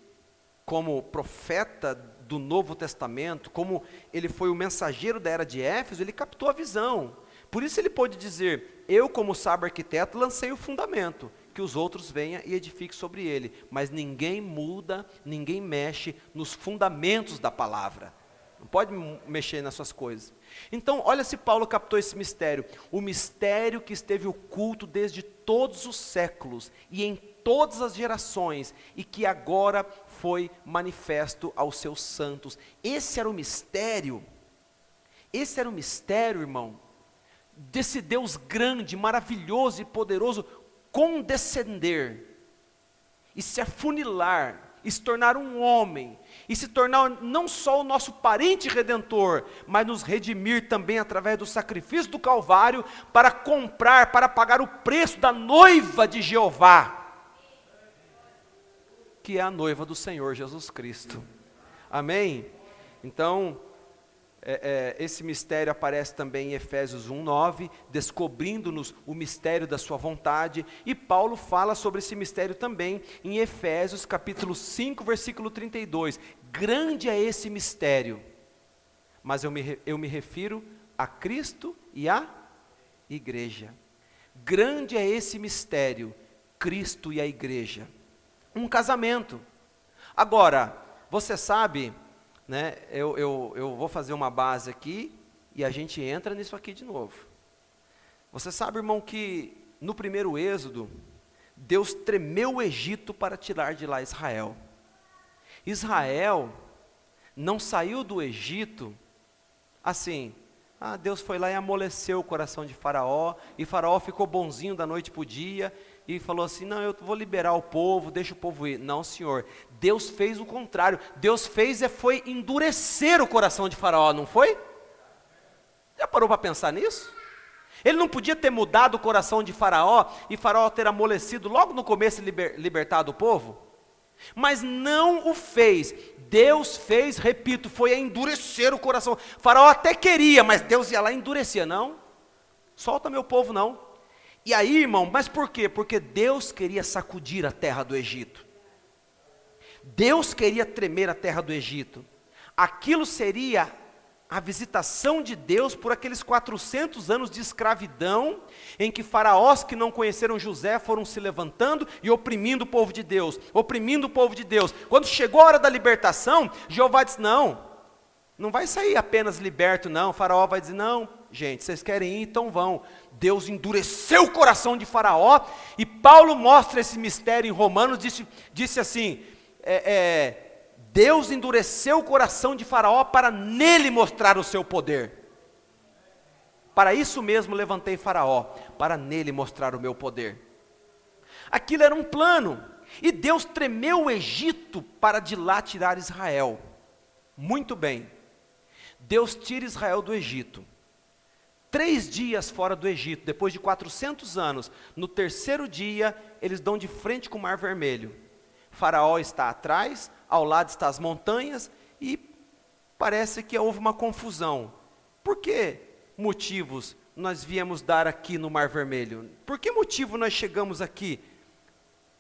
como profeta do Novo Testamento, como ele foi o mensageiro da era de Éfeso, ele captou a visão. Por isso ele pôde dizer, eu como sábio arquiteto lancei o fundamento, que os outros venham e edifiquem sobre ele. Mas ninguém muda, ninguém mexe nos fundamentos da palavra. Não pode mexer nas suas coisas. Então, olha se Paulo captou esse mistério. O mistério que esteve oculto desde todos os séculos e em todas as gerações e que agora foi manifesto aos seus santos. Esse era o mistério, irmão, desse Deus grande, maravilhoso e poderoso condescender e se afunilar, e se tornar um homem, e se tornar não só o nosso parente redentor, mas nos redimir também através do sacrifício do Calvário, para comprar, para pagar o preço da noiva de Jeová, que é a noiva do Senhor Jesus Cristo. Amém? Então, esse mistério aparece também em Efésios 1:9, descobrindo-nos o mistério da sua vontade, e Paulo fala sobre esse mistério também em Efésios capítulo 5, versículo 32, grande é esse mistério, mas eu me refiro a Cristo e à igreja. Grande é esse mistério, Cristo e a igreja, um casamento. Agora, você sabe, né, eu vou fazer uma base aqui e a gente entra nisso aqui de novo. Você sabe, irmão, que no primeiro êxodo, Deus tremeu o Egito para tirar de lá Israel. Israel não saiu do Egito assim, Deus foi lá e amoleceu o coração de Faraó, e Faraó ficou bonzinho da noite para o dia, e falou assim, não, eu vou liberar o povo, deixa o povo ir. Não, senhor, Deus fez o contrário. Deus foi endurecer o coração de Faraó, não foi? Já parou para pensar nisso? Ele não podia ter mudado o coração de Faraó, e Faraó ter amolecido logo no começo e libertado o povo? Mas não o fez. Deus fez, repito, foi a endurecer o coração. Faraó até queria, mas Deus ia lá e endurecia. Não, solta meu povo não. E aí, irmão, mas por quê? Porque Deus queria sacudir a terra do Egito. Deus queria tremer a terra do Egito. Aquilo seria a visitação de Deus por aqueles 400 anos de escravidão, em que faraós que não conheceram José foram se levantando e oprimindo o povo de Deus, oprimindo o povo de Deus. Quando chegou a hora da libertação, Jeová disse, não vai sair apenas liberto não. O faraó vai dizer, não, gente, vocês querem ir, então vão. Deus endureceu o coração de Faraó, e Paulo mostra esse mistério em Romanos, disse assim, Deus endureceu o coração de Faraó para nele mostrar o seu poder. Para isso mesmo levantei Faraó, para nele mostrar o meu poder. Aquilo era um plano, e Deus tremeu o Egito para de lá tirar Israel. Muito bem, Deus tira Israel do Egito. 3 dias fora do Egito, depois de 400 anos, no terceiro dia, eles dão de frente com o Mar Vermelho. Faraó está atrás, ao lado estão as montanhas, e parece que houve uma confusão. Por que motivos nós viemos dar aqui no Mar Vermelho? Por que motivo nós chegamos aqui?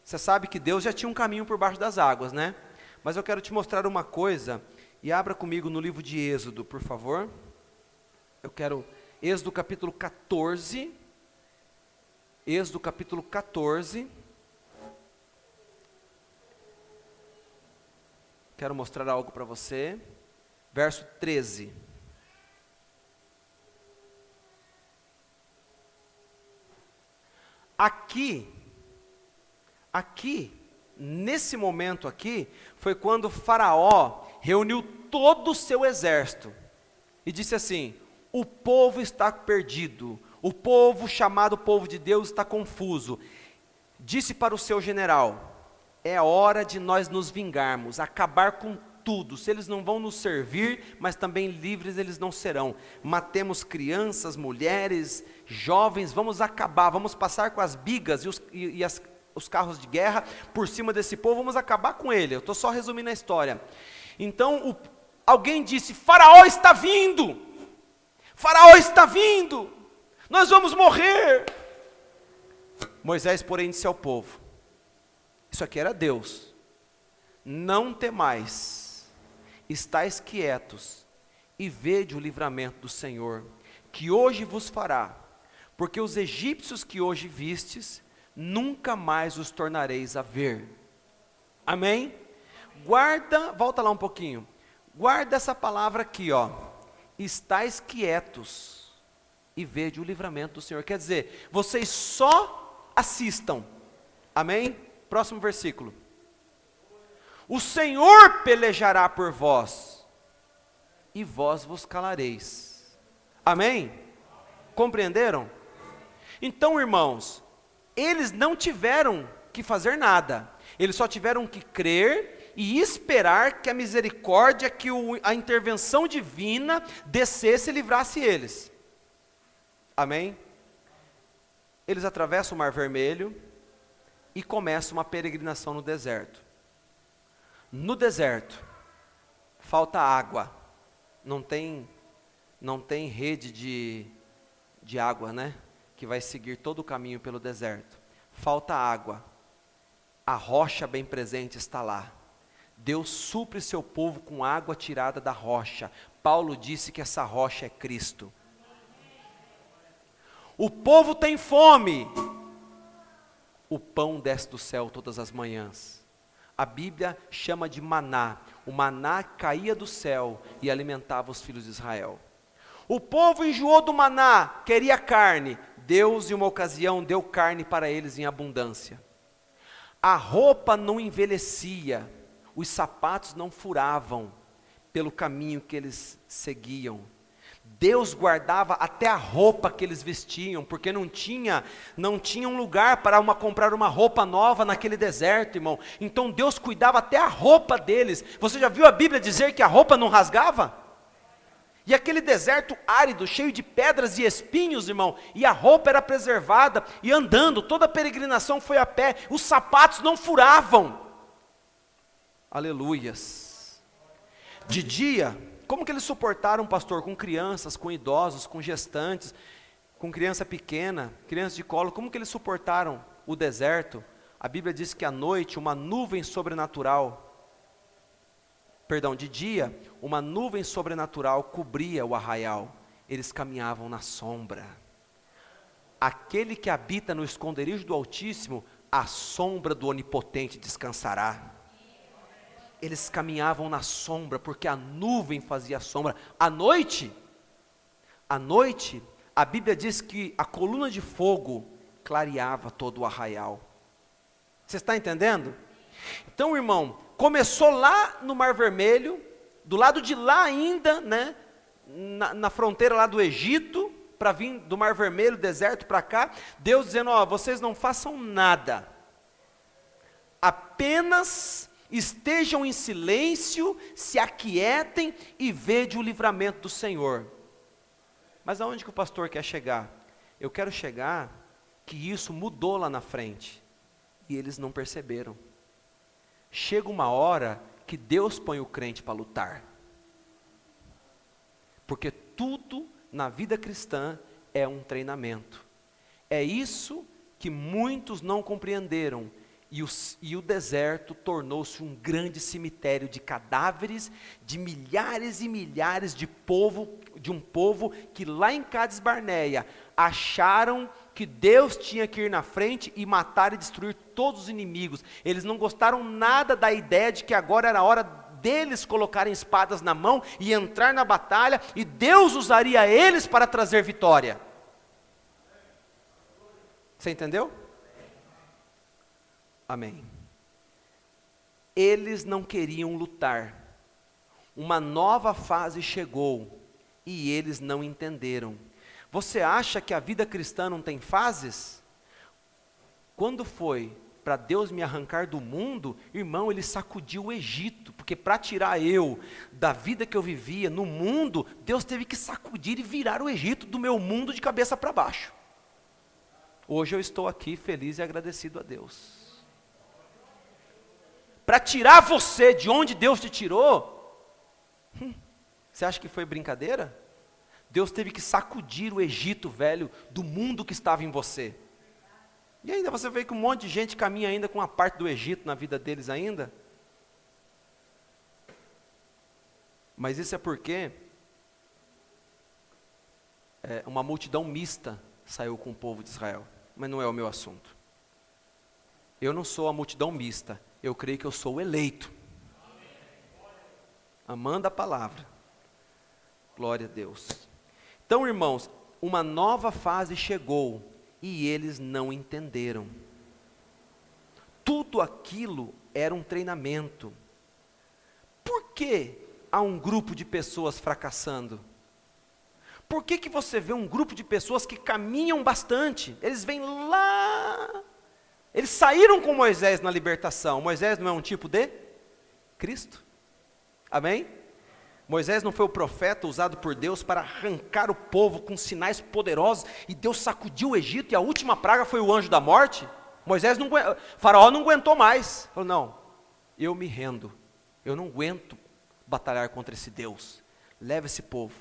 Você sabe que Deus já tinha um caminho por baixo das águas, né? Mas eu quero te mostrar uma coisa, e abra comigo no livro de Êxodo, por favor. Êxodo capítulo 14, Êxodo capítulo 14, quero mostrar algo para você, verso 13. Aqui, nesse momento aqui, foi quando Faraó reuniu todo o seu exército, e disse assim, o povo está perdido, o povo chamado povo de Deus está confuso. Disse para o seu general, é hora de nós nos vingarmos, acabar com tudo. Se eles não vão nos servir, mas também livres eles não serão. Matemos crianças, mulheres, jovens, vamos acabar, vamos passar com as bigas e os carros de guerra por cima desse povo, vamos acabar com ele. Eu estou só resumindo a história. Então alguém disse, Faraó está vindo, Faraó está vindo, nós vamos morrer. Moisés, porém, disse ao povo, isso aqui era Deus, não temais, estais quietos, e vede o livramento do Senhor, que hoje vos fará, porque os egípcios que hoje vistes, nunca mais os tornareis a ver. Amém? Volta lá um pouquinho, guarda essa palavra aqui, estais quietos, e vede o livramento do Senhor. Quer dizer, vocês só assistam. Amém? Próximo versículo. O Senhor pelejará por vós, e vós vos calareis. Amém? Compreenderam? Então, irmãos, eles não tiveram que fazer nada, eles só tiveram que crer e esperar que a misericórdia, que a intervenção divina descesse e livrasse eles. Amém? Eles atravessam o Mar Vermelho e começam uma peregrinação no deserto. No deserto, falta água, não tem rede de água, né? Que vai seguir todo o caminho pelo deserto. Falta água, a rocha bem presente está lá. Deus supre seu povo com água tirada da rocha. Paulo disse que essa rocha é Cristo. O povo tem fome, o pão desce do céu todas as manhãs. A Bíblia chama de maná. O maná caía do céu e alimentava os filhos de Israel. O povo enjoou do maná, queria carne. Deus, em uma ocasião, deu carne para eles em abundância. A roupa não envelhecia, os sapatos não furavam pelo caminho que eles seguiam. Deus guardava até a roupa que eles vestiam, porque não tinha um lugar para comprar uma roupa nova naquele deserto, irmão. Então Deus cuidava até a roupa deles. Você já viu a Bíblia dizer que a roupa não rasgava? E aquele deserto árido, cheio de pedras e espinhos, irmão, e a roupa era preservada, e andando, toda a peregrinação foi a pé, os sapatos não furavam. Aleluias. De dia, como que eles suportaram, pastor? Com crianças, com idosos, com gestantes, com criança pequena, criança de colo, como que eles suportaram o deserto? A Bíblia diz que à noite uma nuvem sobrenatural, de dia, uma nuvem sobrenatural cobria o arraial, eles caminhavam na sombra. Aquele que habita no esconderijo do Altíssimo, a sombra do Onipotente descansará. Eles caminhavam na sombra, porque a nuvem fazia sombra. À noite, a Bíblia diz que a coluna de fogo clareava todo o arraial. Você está entendendo? Então, irmão, começou lá no Mar Vermelho, do lado de lá ainda, né, na fronteira lá do Egito, para vir do Mar Vermelho, deserto para cá, Deus dizendo, vocês não façam nada, apenas estejam em silêncio, se aquietem e vede o livramento do Senhor. Mas aonde que o pastor quer chegar? Eu quero chegar que isso mudou lá na frente, e eles não perceberam. Chega uma hora que Deus põe o crente para lutar. Porque tudo na vida cristã é um treinamento. É isso que muitos não compreenderam. E o deserto tornou-se um grande cemitério de cadáveres, de milhares e milhares de um povo que lá em Cádiz Barneia acharam que Deus tinha que ir na frente e matar e destruir todos os inimigos. Eles não gostaram nada da ideia de que agora era a hora deles colocarem espadas na mão e entrar na batalha, e Deus usaria eles para trazer vitória. Você entendeu? Amém. Eles não queriam lutar. Uma nova fase chegou e eles não entenderam. Você acha que a vida cristã não tem fases? Quando foi para Deus me arrancar do mundo, irmão, Ele sacudiu o Egito, porque para tirar eu da vida que eu vivia no mundo, Deus teve que sacudir e virar o Egito do meu mundo de cabeça para baixo. Hoje eu estou aqui feliz e agradecido a Deus. Para tirar você de onde Deus te tirou, você acha que foi brincadeira? Deus teve que sacudir o Egito velho do mundo que estava em você. E ainda você vê que um monte de gente caminha ainda com uma parte do Egito na vida deles ainda. Mas isso é porque uma multidão mista saiu com o povo de Israel. Mas não é o meu assunto. Eu não sou a multidão mista. Eu creio que eu sou o eleito. Amando a palavra. Glória a Deus. Então, irmãos, uma nova fase chegou e eles não entenderam. Tudo aquilo era um treinamento. Por que há um grupo de pessoas fracassando? Por que você vê um grupo de pessoas que caminham bastante? Eles vêm lá. Eles saíram com Moisés na libertação. Moisés não é um tipo de Cristo? Amém? Moisés não foi o profeta usado por Deus para arrancar o povo com sinais poderosos, e Deus sacudiu o Egito, e a última praga foi o anjo da morte? Faraó não aguentou mais. Falou, não, eu me rendo, eu não aguento batalhar contra esse Deus, leva esse povo.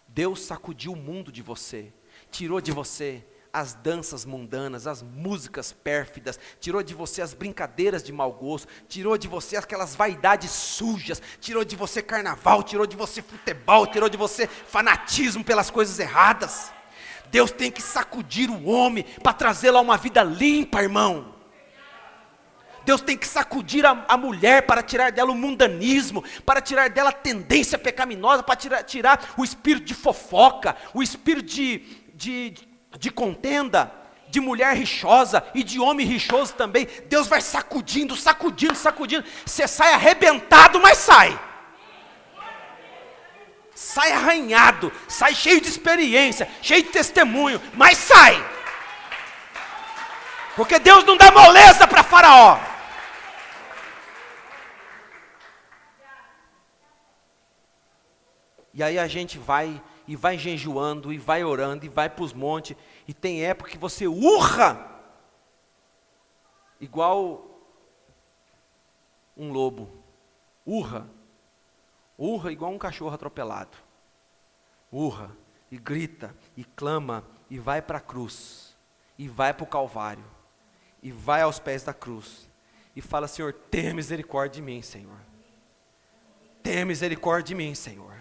Deus sacudiu o mundo de você, tirou de você as danças mundanas, as músicas pérfidas, tirou de você as brincadeiras de mau gosto, tirou de você aquelas vaidades sujas, tirou de você carnaval, tirou de você futebol, tirou de você fanatismo pelas coisas erradas. Deus tem que sacudir o homem para trazê-lo a uma vida limpa, irmão. Deus tem que sacudir a mulher para tirar dela o mundanismo, para tirar dela a tendência pecaminosa, para tirar o espírito de fofoca, o espírito de contenda, de mulher rixosa e de homem rixoso também. Deus vai sacudindo. Você sai arrebentado, mas sai. sai arranhado, sai cheio de experiência, cheio de testemunho, mas sai. Porque Deus não dá moleza para Faraó. E aí a gente vai, e vai jejuando, e vai orando, e vai para os montes, e tem época que você urra, igual um lobo, urra igual um cachorro atropelado, urra, e grita, e clama, e vai para a cruz, e vai para o Calvário, e vai aos pés da cruz, e fala: Senhor, tenha misericórdia de mim, Senhor, tenha misericórdia de mim, Senhor.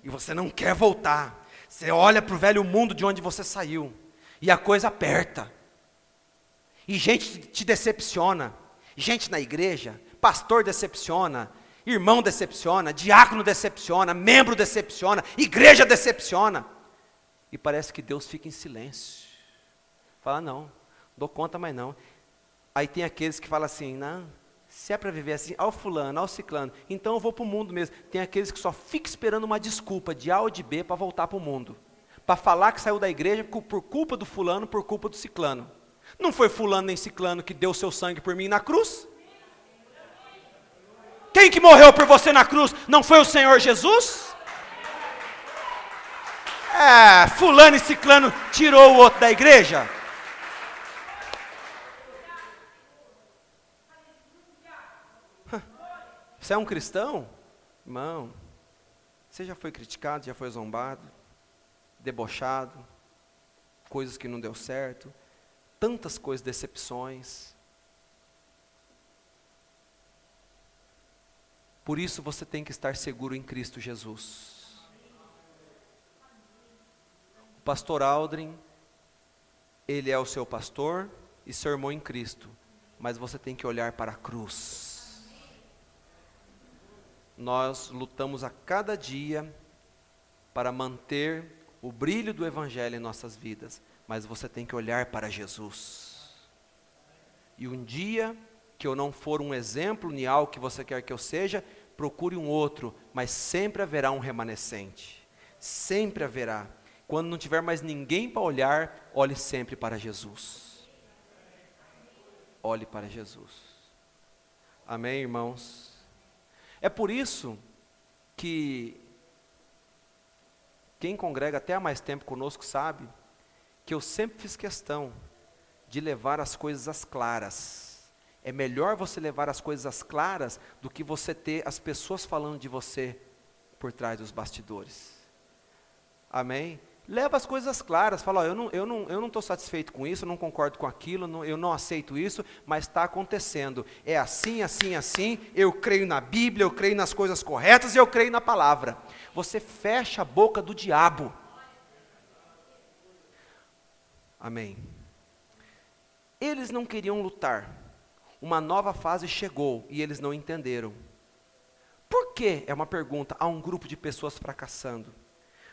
E você não quer voltar, você olha para o velho mundo de onde você saiu, e a coisa aperta, e gente te decepciona, gente na igreja, pastor decepciona, irmão decepciona, diácono decepciona, membro decepciona, igreja decepciona, e parece que Deus fica em silêncio, fala: não, dou conta mais não. Aí tem aqueles que falam assim: não, se é para viver assim, ao fulano, ao ciclano, então eu vou para o mundo mesmo. Tem aqueles que só ficam esperando uma desculpa de A ou de B para voltar para o mundo, para falar que saiu da igreja por culpa do fulano, por culpa do ciclano. Não foi fulano nem ciclano que deu seu sangue por mim na cruz? Quem que morreu por você na cruz? Não foi o Senhor Jesus? Fulano e ciclano tirou o outro da igreja? Você é um cristão? Irmão, você já foi criticado, já foi zombado, debochado, coisas que não deu certo, tantas coisas, decepções. Por isso você tem que estar seguro em Cristo Jesus. O pastor Aldrin, ele é o seu pastor e seu irmão em Cristo, mas você tem que olhar para a cruz. Nós lutamos a cada dia para manter o brilho do Evangelho em nossas vidas, mas você tem que olhar para Jesus. E um dia que eu não for um exemplo em algo que você quer que eu seja, procure um outro, mas sempre haverá um remanescente, sempre haverá. Quando não tiver mais ninguém para olhar, olhe sempre para Jesus. Olhe para Jesus. Amém, irmãos? É por isso que quem congrega até há mais tempo conosco sabe que eu sempre fiz questão de levar as coisas às claras. É melhor você levar as coisas às claras do que você ter as pessoas falando de você por trás dos bastidores. Amém? Leva as coisas claras, fala: eu não estou satisfeito com isso, eu não concordo com aquilo, eu não aceito isso, mas está acontecendo. É assim, assim, assim, eu creio na Bíblia, eu creio nas coisas corretas e eu creio na palavra. Você fecha a boca do diabo. Amém. Eles não queriam lutar. Uma nova fase chegou e eles não entenderam. Por que, é uma pergunta, há um grupo de pessoas fracassando?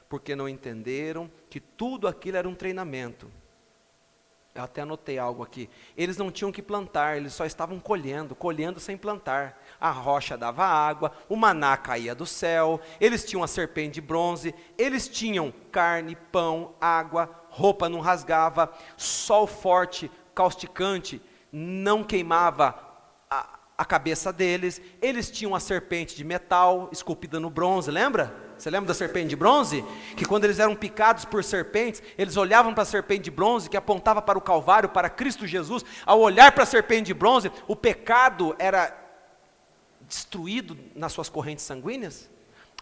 Porque não entenderam que tudo aquilo era um treinamento. Eu até anotei algo aqui. Eles não tinham que plantar, eles só estavam colhendo sem plantar. A rocha dava água, o maná caía do céu, eles tinham a serpente de bronze, eles tinham carne, pão, água, roupa não rasgava, sol forte, causticante, não queimava a cabeça deles, eles tinham a serpente de metal esculpida no bronze, lembra? Você lembra da serpente de bronze? Que quando eles eram picados por serpentes, eles olhavam para a serpente de bronze, que apontava para o Calvário, para Cristo Jesus. Ao olhar para a serpente de bronze, o pecado era destruído nas suas correntes sanguíneas?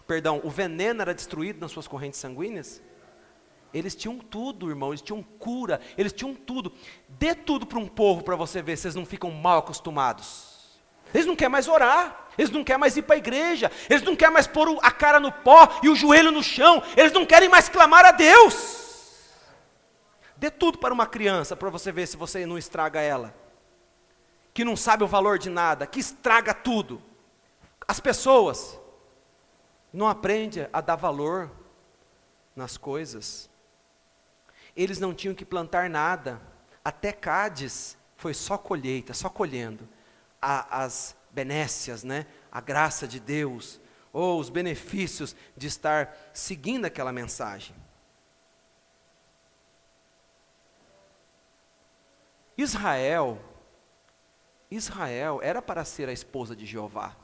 Perdão, o veneno era destruído nas suas correntes sanguíneas? Eles tinham tudo, irmão, eles tinham cura, eles tinham tudo. Dê tudo para um povo para você ver se eles não ficam mal acostumados. Eles não querem mais orar, eles não querem mais ir para a igreja, eles não querem mais pôr a cara no pó e o joelho no chão, eles não querem mais clamar a Deus. Dê tudo para uma criança para você ver se você não estraga ela, que não sabe o valor de nada, que estraga tudo. As pessoas não aprendem a dar valor nas coisas. Eles não tinham que plantar nada, até Cádiz foi só colheita, só colhendo. As benécias, né? A graça de Deus, ou os benefícios de estar seguindo aquela mensagem. Israel era para ser a esposa de Jeová.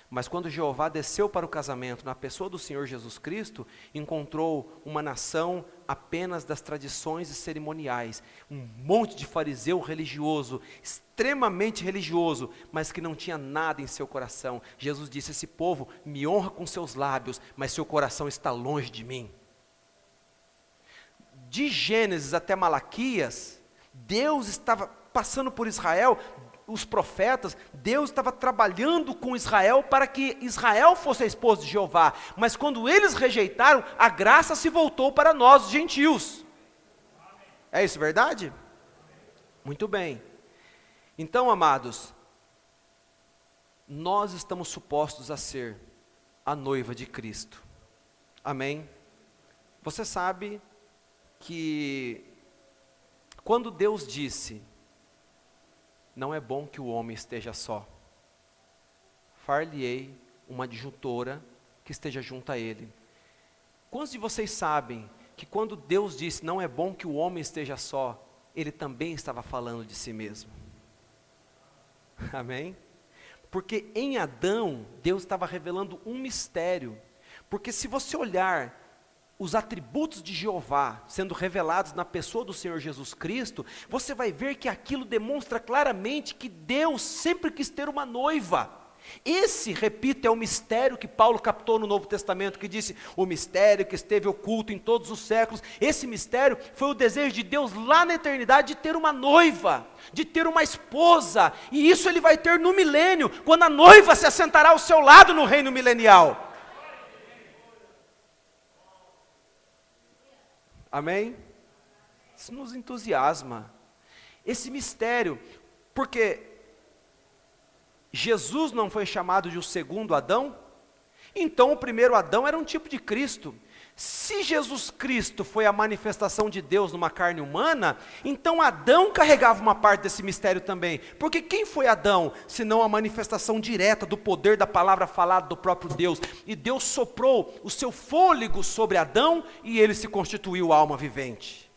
Mas quando Jeová desceu para o casamento na pessoa do Senhor Jesus Cristo, encontrou uma nação apenas das tradições e cerimoniais, um monte de fariseu religioso, extremamente religioso, mas que não tinha nada em seu coração. Jesus disse: esse povo me honra com seus lábios, mas seu coração está longe de mim. De Gênesis até Malaquias, Deus estava passando por Israel, os profetas, Deus estava trabalhando com Israel para que Israel fosse a esposa de Jeová, mas quando eles rejeitaram, a graça se voltou para nós, os gentios. É isso verdade? Muito bem. Então, amados, nós estamos supostos a ser a noiva de Cristo. Amém? Você sabe que quando Deus disse: não é bom que o homem esteja só, far-lhe-ei uma adjuntora que esteja junto a ele. Quantos de vocês sabem que quando Deus disse não é bom que o homem esteja só, Ele também estava falando de si mesmo? Amém? Porque em Adão, Deus estava revelando um mistério. Porque se você olhar os atributos de Jeová sendo revelados na pessoa do Senhor Jesus Cristo, você vai ver que aquilo demonstra claramente que Deus sempre quis ter uma noiva. Esse, repito, é o mistério que Paulo captou no Novo Testamento, que disse, o mistério que esteve oculto em todos os séculos. Esse mistério foi o desejo de Deus lá na eternidade de ter uma noiva, de ter uma esposa, e isso Ele vai ter no milênio, quando a noiva se assentará ao seu lado no reino milenial. Amém? Isso nos entusiasma. Esse mistério, porque Jesus não foi chamado de o segundo Adão? Então o primeiro Adão era um tipo de Cristo. Se Jesus Cristo foi a manifestação de Deus numa carne humana, então Adão carregava uma parte desse mistério também. Porque quem foi Adão, senão a manifestação direta do poder da palavra falada do próprio Deus? E Deus soprou o seu fôlego sobre Adão e ele se constituiu alma vivente.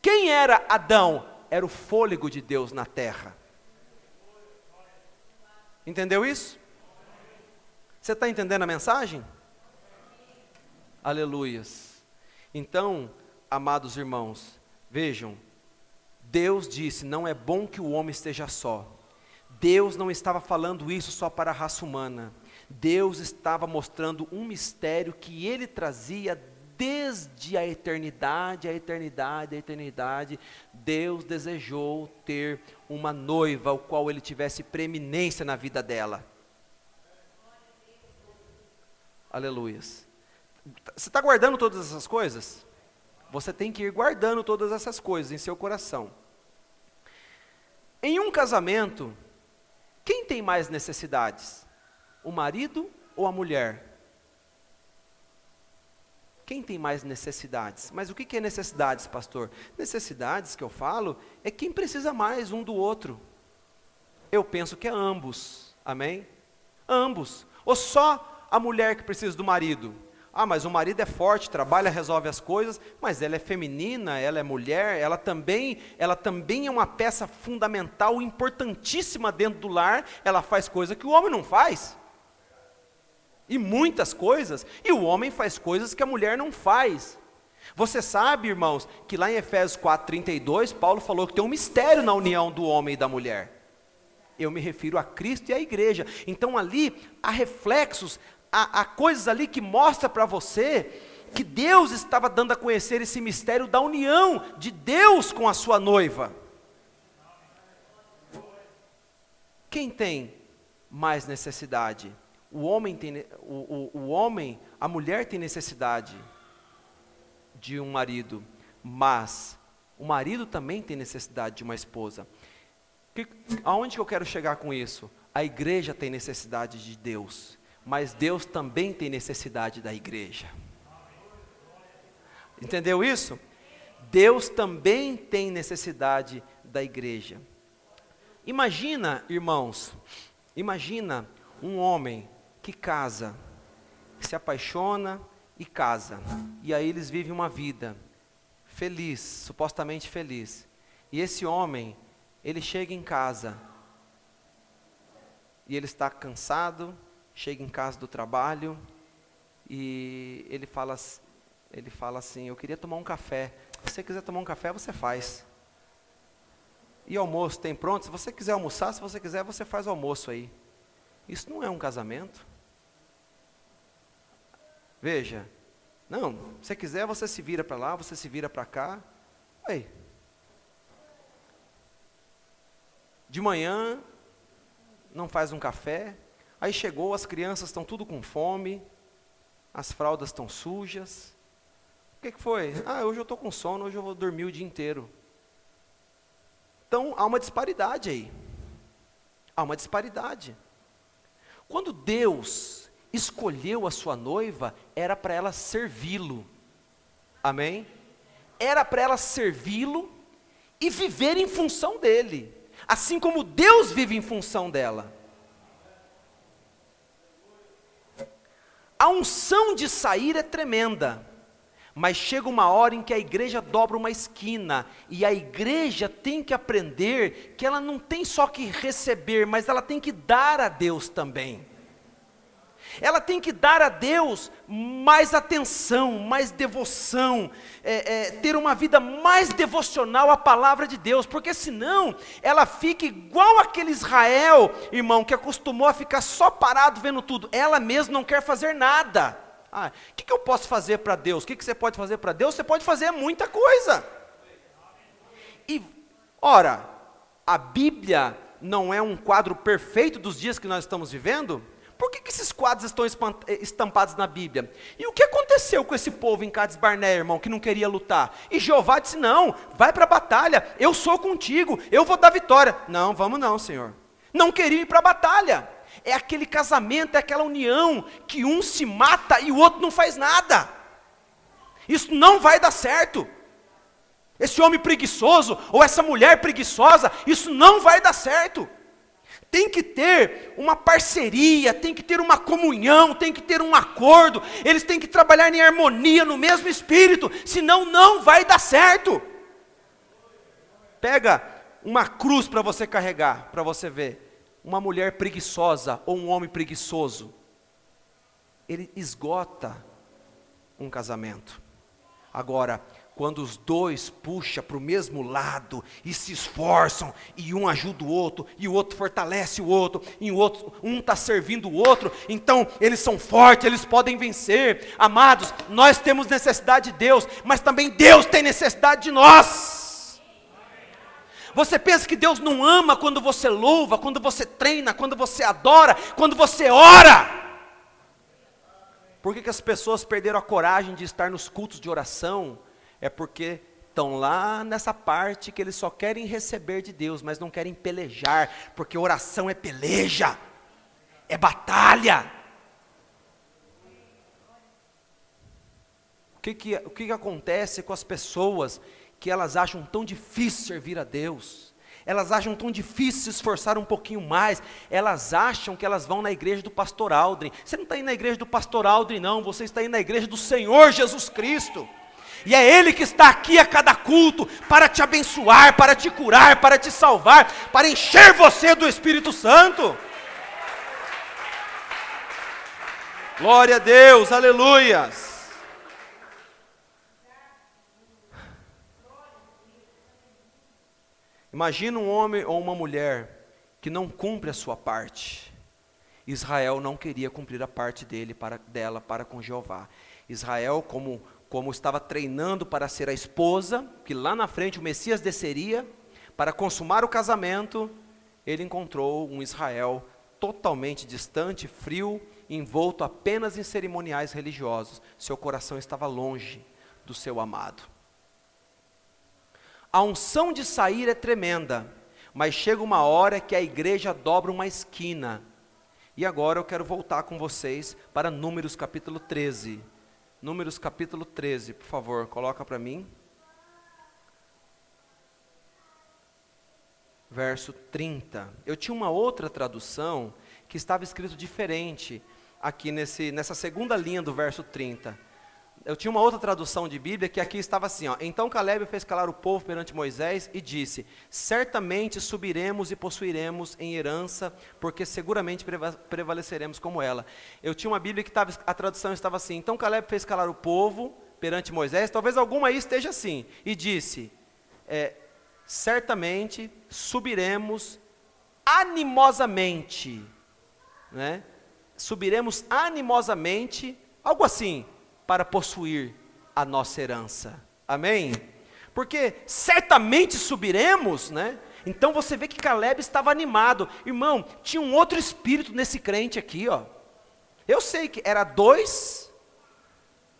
Quem era Adão? Era o fôlego de Deus na terra. Entendeu isso? Você está entendendo a mensagem? Aleluias. Então, amados irmãos, vejam, Deus disse, não é bom que o homem esteja só. Deus não estava falando isso só para a raça humana. Deus estava mostrando um mistério que Ele trazia desde a eternidade, a eternidade, a eternidade. Deus desejou ter uma noiva, o qual Ele tivesse preeminência na vida dela. Aleluias. Você está guardando todas essas coisas? Você tem que ir guardando todas essas coisas em seu coração. Em um casamento, quem tem mais necessidades? O marido ou a mulher? Quem tem mais necessidades? Mas o que é necessidades, pastor? Necessidades que eu falo é quem precisa mais um do outro. Eu penso que é ambos, amém? Ambos. Ou só a mulher que precisa do marido? Ah, mas o marido é forte, trabalha, resolve as coisas, mas ela é feminina, ela é mulher, ela também é uma peça fundamental, importantíssima dentro do lar, ela faz coisa que o homem não faz. E muitas coisas, e o homem faz coisas que a mulher não faz. Você sabe, irmãos, que lá em Efésios 4:32, Paulo falou que tem um mistério na união do homem e da mulher. Eu me refiro a Cristo e à igreja. Então ali, há reflexos, há coisas ali que mostram para você que Deus estava dando a conhecer esse mistério da união de Deus com a sua noiva. Quem tem mais necessidade? O homem, a mulher tem necessidade de um marido, mas o marido também tem necessidade de uma esposa. Aonde que eu quero chegar com isso? A igreja tem necessidade de Deus, mas Deus também tem necessidade da igreja. Entendeu isso? Deus também tem necessidade da igreja. Imagina, irmãos, imagina um homem que casa se apaixona e casa. E aí eles vivem uma vida feliz, supostamente feliz. E esse homem, ele chega em casa, e ele está cansado, chega em casa do trabalho, e ele fala assim, eu queria tomar um café. Se você quiser tomar um café, você faz. E almoço tem pronto? Se você quiser almoçar, se você quiser, você faz o almoço aí. Isso não é um casamento. Veja, não, se você quiser, você se vira para lá, você se vira para cá. Aí. De manhã, não faz um café, aí chegou, as crianças estão tudo com fome, as fraldas estão sujas. O que foi? Hoje eu estou com sono, hoje eu vou dormir o dia inteiro. Então, há uma disparidade aí. Há uma disparidade. Quando Deus escolheu a sua noiva, era para ela servi-lo. Amém? Era para ela servi-lo e viver em função dele. Assim como Deus vive em função dela. A unção de sair é tremenda. Mas chega uma hora em que a igreja dobra uma esquina, e a igreja tem que aprender que ela não tem só que receber, mas ela tem que dar a Deus também. Ela tem que dar a Deus mais atenção, mais devoção, ter uma vida mais devocional à palavra de Deus, porque senão ela fica igual aquele Israel, irmão, que acostumou a ficar só parado vendo tudo, ela mesma não quer fazer nada. O que eu posso fazer para Deus? O que você pode fazer para Deus? Você pode fazer muita coisa. E, ora, a Bíblia não é um quadro perfeito dos dias que nós estamos vivendo? Por que esses quadros estão estampados na Bíblia? E o que aconteceu com esse povo em Cades Barnea, irmão, que não queria lutar? E Jeová disse, não, vai para a batalha, eu sou contigo, eu vou dar vitória. Não, vamos não, Senhor. Não queria ir para a batalha. É aquele casamento, é aquela união, que um se mata e o outro não faz nada. Isso não vai dar certo. Esse homem preguiçoso, ou essa mulher preguiçosa, isso não vai dar certo. Tem que ter uma parceria, tem que ter uma comunhão, tem que ter um acordo, eles têm que trabalhar em harmonia, no mesmo espírito, senão não vai dar certo. Pega uma cruz para você carregar, para você ver. Uma mulher preguiçosa ou um homem preguiçoso, ele esgota um casamento. Agora, quando os dois puxam para o mesmo lado e se esforçam, e um ajuda o outro, e o outro fortalece o outro, e o outro, um está servindo o outro, então eles são fortes, eles podem vencer. Amados, nós temos necessidade de Deus, mas também Deus tem necessidade de nós. Você pensa que Deus não ama quando você louva, quando você treina, quando você adora, quando você ora? Por que as pessoas perderam a coragem de estar nos cultos de oração? É porque estão lá nessa parte que eles só querem receber de Deus, mas não querem pelejar, porque oração é peleja, é batalha. O que acontece com as pessoas que elas acham tão difícil servir a Deus? Elas acham tão difícil se esforçar um pouquinho mais. Elas acham que elas vão na igreja do pastor Aldrin. Você não está indo na igreja do pastor Aldrin, não. Você está indo na igreja do Senhor Jesus Cristo. E é Ele que está aqui a cada culto para te abençoar, para te curar, para te salvar, para encher você do Espírito Santo. Glória a Deus, aleluias. Imagina um homem ou uma mulher que não cumpre a sua parte. Israel não queria cumprir a parte dela para com Jeová. Israel, como estava treinando para ser a esposa, que lá na frente o Messias desceria, para consumar o casamento, ele encontrou um Israel totalmente distante, frio, envolto apenas em cerimoniais religiosos. Seu coração estava longe do seu amado. A unção de sair é tremenda, mas chega uma hora que a igreja dobra uma esquina. E agora eu quero voltar com vocês para Números capítulo 13. Números capítulo 13, por favor, coloca para mim. Verso 30. Eu tinha uma outra tradução que estava escrito diferente. aqui nessa segunda linha do verso 30. Eu tinha uma outra tradução de Bíblia que aqui estava assim, ó. Então Caleb fez calar o povo perante Moisés e disse: certamente subiremos e possuiremos em herança, porque seguramente prevaleceremos como ela. Eu tinha uma Bíblia que a tradução estava assim: então Caleb fez calar o povo perante Moisés, talvez alguma aí esteja assim, e disse: certamente subiremos animosamente, né? Subiremos animosamente, algo assim, para possuir a nossa herança. Amém? Porque certamente subiremos, né? Então você vê que Caleb estava animado. Irmão, tinha um outro espírito nesse crente aqui, ó. Eu sei que era 2,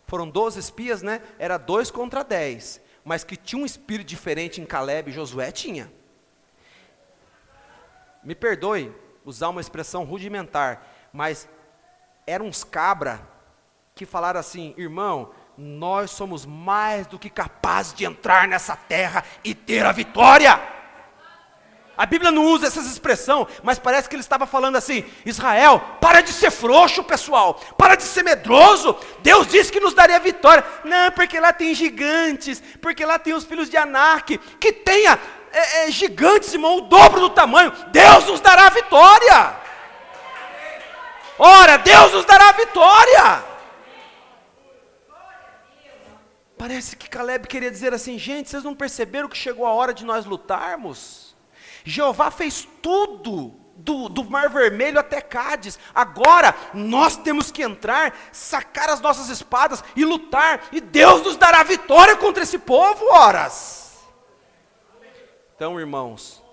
foram 12 espias, né? Era 2 contra 10. Mas que tinha um espírito diferente em Caleb e Josué, tinha. Me perdoe usar uma expressão rudimentar, mas eram uns cabra que falaram assim: irmão, nós somos mais do que capazes de entrar nessa terra e ter a vitória. A Bíblia não usa essa expressão, mas parece que ele estava falando assim: Israel, para de ser frouxo, pessoal, para de ser medroso, Deus disse que nos daria vitória. Não, porque lá tem gigantes, porque lá tem os filhos de Anak, que tenha gigantes, irmão, o dobro do tamanho, Deus nos dará a vitória. Ora, Deus nos dará a vitória. Parece que Caleb queria dizer assim: gente, vocês não perceberam que chegou a hora de nós lutarmos? Jeová fez tudo, do Mar Vermelho até Cádiz. Agora, nós temos que entrar, sacar as nossas espadas e lutar, e Deus nos dará vitória contra esse povo, horas. Então, irmãos,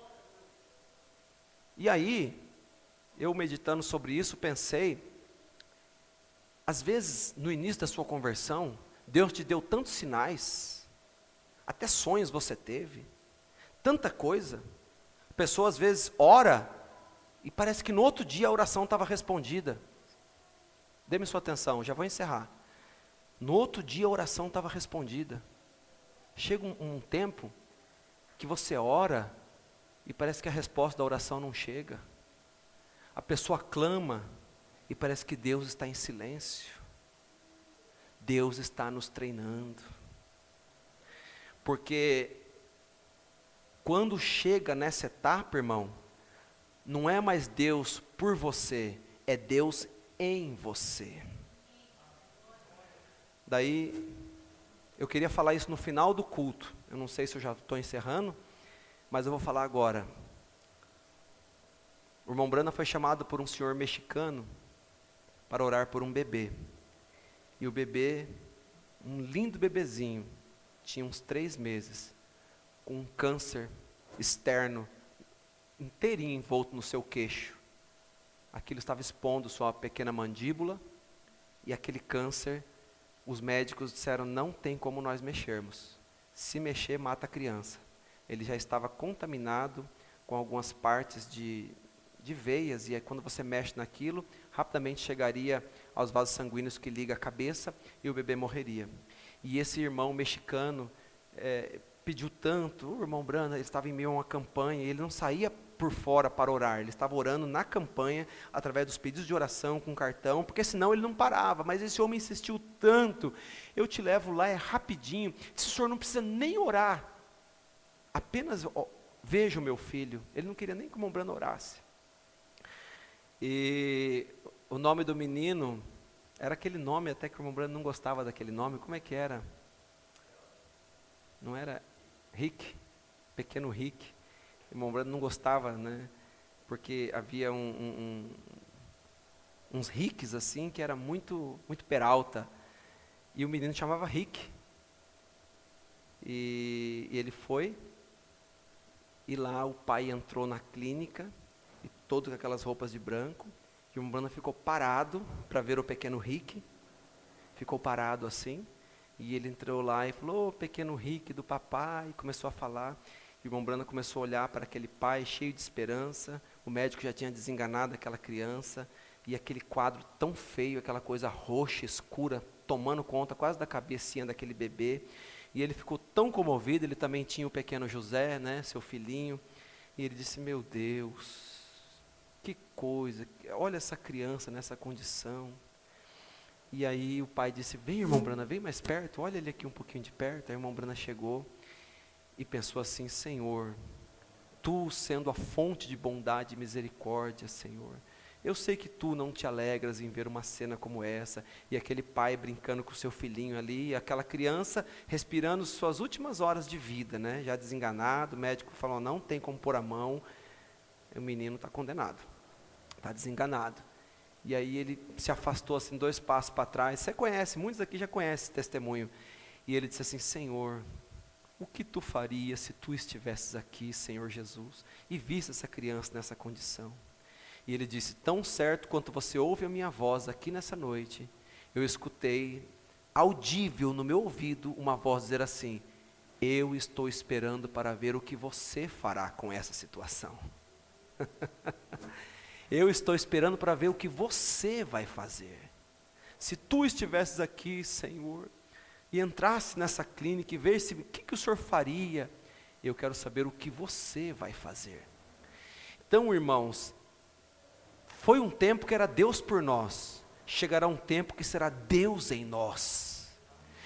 e aí, eu meditando sobre isso, pensei, às vezes, no início da sua conversão, Deus te deu tantos sinais, até sonhos você teve, tanta coisa. A pessoa às vezes ora, e parece que no outro dia a oração estava respondida. Dê-me sua atenção, já vou encerrar. No outro dia a oração estava respondida. Chega um tempo que você ora, e parece que a resposta da oração não chega. A pessoa clama, e parece que Deus está em silêncio. Deus está nos treinando. Porque quando chega nessa etapa, irmão, não é mais Deus por você, é Deus em você. Daí, eu queria falar isso no final do culto. Eu não sei se eu já estou encerrando, mas eu vou falar agora. O irmão Brana foi chamado por um senhor mexicano para orar por um bebê. E o bebê, um lindo bebezinho, tinha uns 3 meses, com um câncer externo, inteirinho envolto no seu queixo. Aquilo estava expondo sua pequena mandíbula, e aquele câncer, os médicos disseram: não tem como nós mexermos. Se mexer, mata a criança. Ele já estava contaminado com algumas partes de veias, e aí quando você mexe naquilo, rapidamente chegaria aos vasos sanguíneos que ligam a cabeça, e o bebê morreria. E esse irmão mexicano pediu tanto, o irmão Brana, ele estava em meio a uma campanha, e ele não saía por fora para orar, ele estava orando na campanha, através dos pedidos de oração, com cartão, porque senão ele não parava, mas esse homem insistiu tanto: eu te levo lá, é rapidinho, disse: o senhor não precisa nem orar, apenas veja o meu filho. Ele não queria nem que o irmão Brana orasse. E o nome do menino, era aquele nome, até que o irmão Brana não gostava daquele nome, como é que era? Não era Rick? Pequeno Rick. O irmão Brana não gostava, né? Porque havia uns Ricks assim, que era muito Peralta. E o menino chamava Rick. E ele foi, e lá o pai entrou na clínica, e todo com aquelas roupas de branco, e o irmão Brana ficou parado para ver o pequeno Rick. Ficou parado assim, e ele entrou lá e falou: pequeno Rick do papai, e começou a falar. E o irmão Brana começou a olhar para aquele pai cheio de esperança. O médico já tinha desenganado aquela criança, e aquele quadro tão feio, aquela coisa roxa, escura, tomando conta quase da cabecinha daquele bebê. E ele ficou tão comovido. Ele também tinha o pequeno José, né, seu filhinho, e ele disse: meu Deus, Que coisa, olha essa criança nessa condição. E aí o pai disse, vem irmão Brana, vem mais perto, olha ele aqui um pouquinho de perto. Aí o irmão Brana chegou e pensou assim, Senhor, Tu sendo a fonte de bondade e misericórdia, Senhor, eu sei que Tu não te alegras em ver uma cena como essa, e aquele pai brincando com o seu filhinho ali, e aquela criança respirando suas últimas horas de vida, né? Já desenganado, o médico falou, não tem como pôr a mão, o menino está condenado, está desenganado. E aí ele se afastou assim 2 passos para trás, você conhece, muitos aqui já conhecem esse testemunho, e ele disse assim, Senhor, o que Tu farias se Tu estivesses aqui, Senhor Jesus, e visse essa criança nessa condição? E ele disse, tão certo quanto você ouve a minha voz aqui nessa noite, eu escutei audível no meu ouvido uma voz dizer assim, eu estou esperando para ver o que você fará com essa situação. Eu estou esperando para ver o que você vai fazer. Se Tu estivesses aqui, Senhor, e entrasse nessa clínica e visse o que o Senhor faria, eu quero saber o que você vai fazer. Então, irmãos, foi um tempo que era Deus por nós, chegará um tempo que será Deus em nós.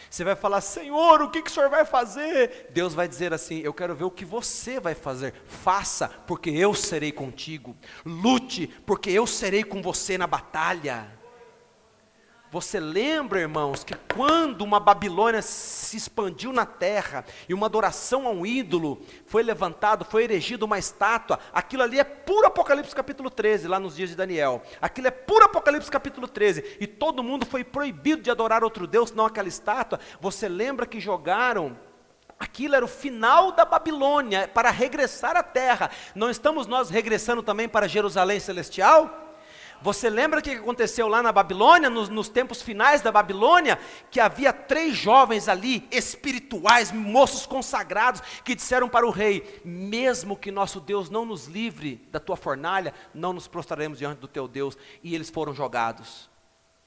Você vai falar, Senhor, o que o Senhor vai fazer? Deus vai dizer assim, eu quero ver o que você vai fazer. Faça, porque eu serei contigo. Lute, porque eu serei com você na batalha. Você lembra, irmãos, que quando uma Babilônia se expandiu na terra, e uma adoração a um ídolo, foi levantado, foi erigida uma estátua, aquilo ali é puro Apocalipse capítulo 13, lá nos dias de Daniel, aquilo é puro Apocalipse capítulo 13, e todo mundo foi proibido de adorar outro Deus, senão aquela estátua. Você lembra que jogaram, aquilo era o final da Babilônia, para regressar à terra. Não estamos nós regressando também para Jerusalém celestial? Você lembra o que aconteceu lá na Babilônia, nos tempos finais da Babilônia, que havia 3 jovens ali, espirituais, moços consagrados, que disseram para o rei, mesmo que nosso Deus não nos livre da tua fornalha, não nos prostraremos diante do teu Deus, e eles foram jogados.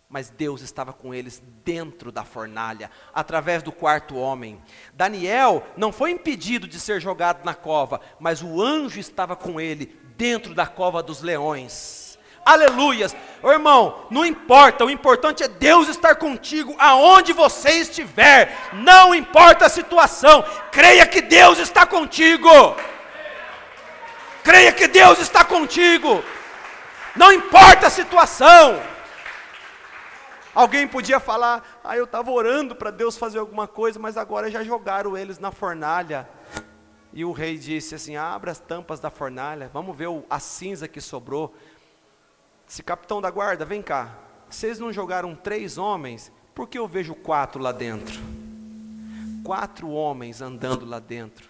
Mas Deus estava com eles dentro da fornalha, através do 4º homem. Daniel não foi impedido de ser jogado na cova, mas o anjo estava com ele, dentro da cova dos leões. Aleluias, irmão, não importa, o importante é Deus estar contigo aonde você estiver, não importa a situação, creia que Deus está contigo, creia que Deus está contigo, não importa a situação. Alguém podia falar, eu estava orando para Deus fazer alguma coisa, mas agora já jogaram eles na fornalha. E o rei disse assim, abra as tampas da fornalha, vamos ver a cinza que sobrou. Esse capitão da guarda, vem cá, vocês não jogaram 3 homens, por que eu vejo 4 lá dentro? 4 homens andando lá dentro,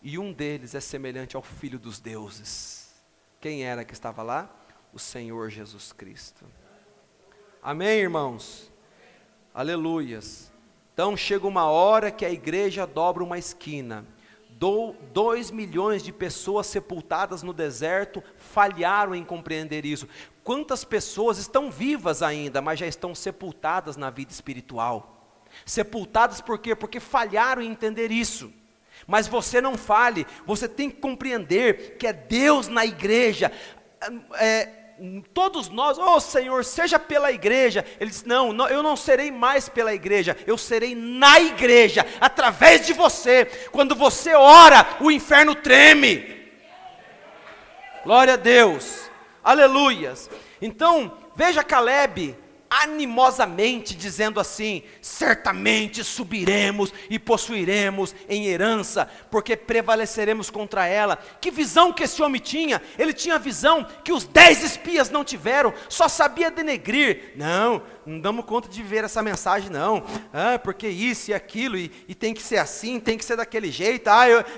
e um deles é semelhante ao Filho dos deuses. Quem era que estava lá? O Senhor Jesus Cristo. Amém, irmãos? Aleluias. Então chega uma hora que a igreja dobra uma esquina, 2 milhões de pessoas sepultadas no deserto falharam em compreender isso. Quantas pessoas estão vivas ainda, mas já estão sepultadas na vida espiritual? Sepultadas por quê? Porque falharam em entender isso. Mas você não fale, você tem que compreender que é Deus na igreja. Todos nós, Senhor, seja pela igreja. Ele disse, não, eu não serei mais pela igreja, eu serei na igreja, através de você. Quando você ora, o inferno treme. Glória a Deus, aleluias. Então, veja Caleb, animosamente dizendo assim, certamente subiremos e possuiremos em herança, porque prevaleceremos contra ela. Que visão que esse homem tinha? Ele tinha a visão que os 10 espias não tiveram, só sabia denegrir. Não damos conta de ver essa mensagem não, porque isso e aquilo, e tem que ser assim, tem que ser daquele jeito,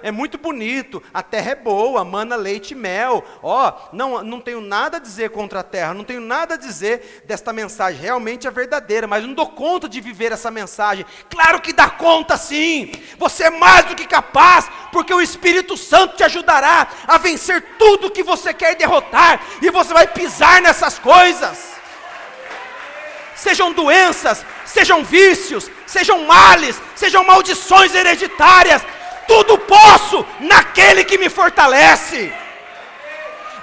é muito bonito, a terra é boa, mana leite e mel, não tenho nada a dizer contra a terra, não tenho nada a dizer desta mensagem, realmente é verdadeira, mas não dou conta de viver essa mensagem. Claro que dá conta sim, você é mais do que capaz, porque o Espírito Santo te ajudará a vencer tudo que você quer derrotar, e você vai pisar nessas coisas. Sejam doenças, sejam vícios, sejam males, sejam maldições hereditárias, tudo posso naquele que me fortalece.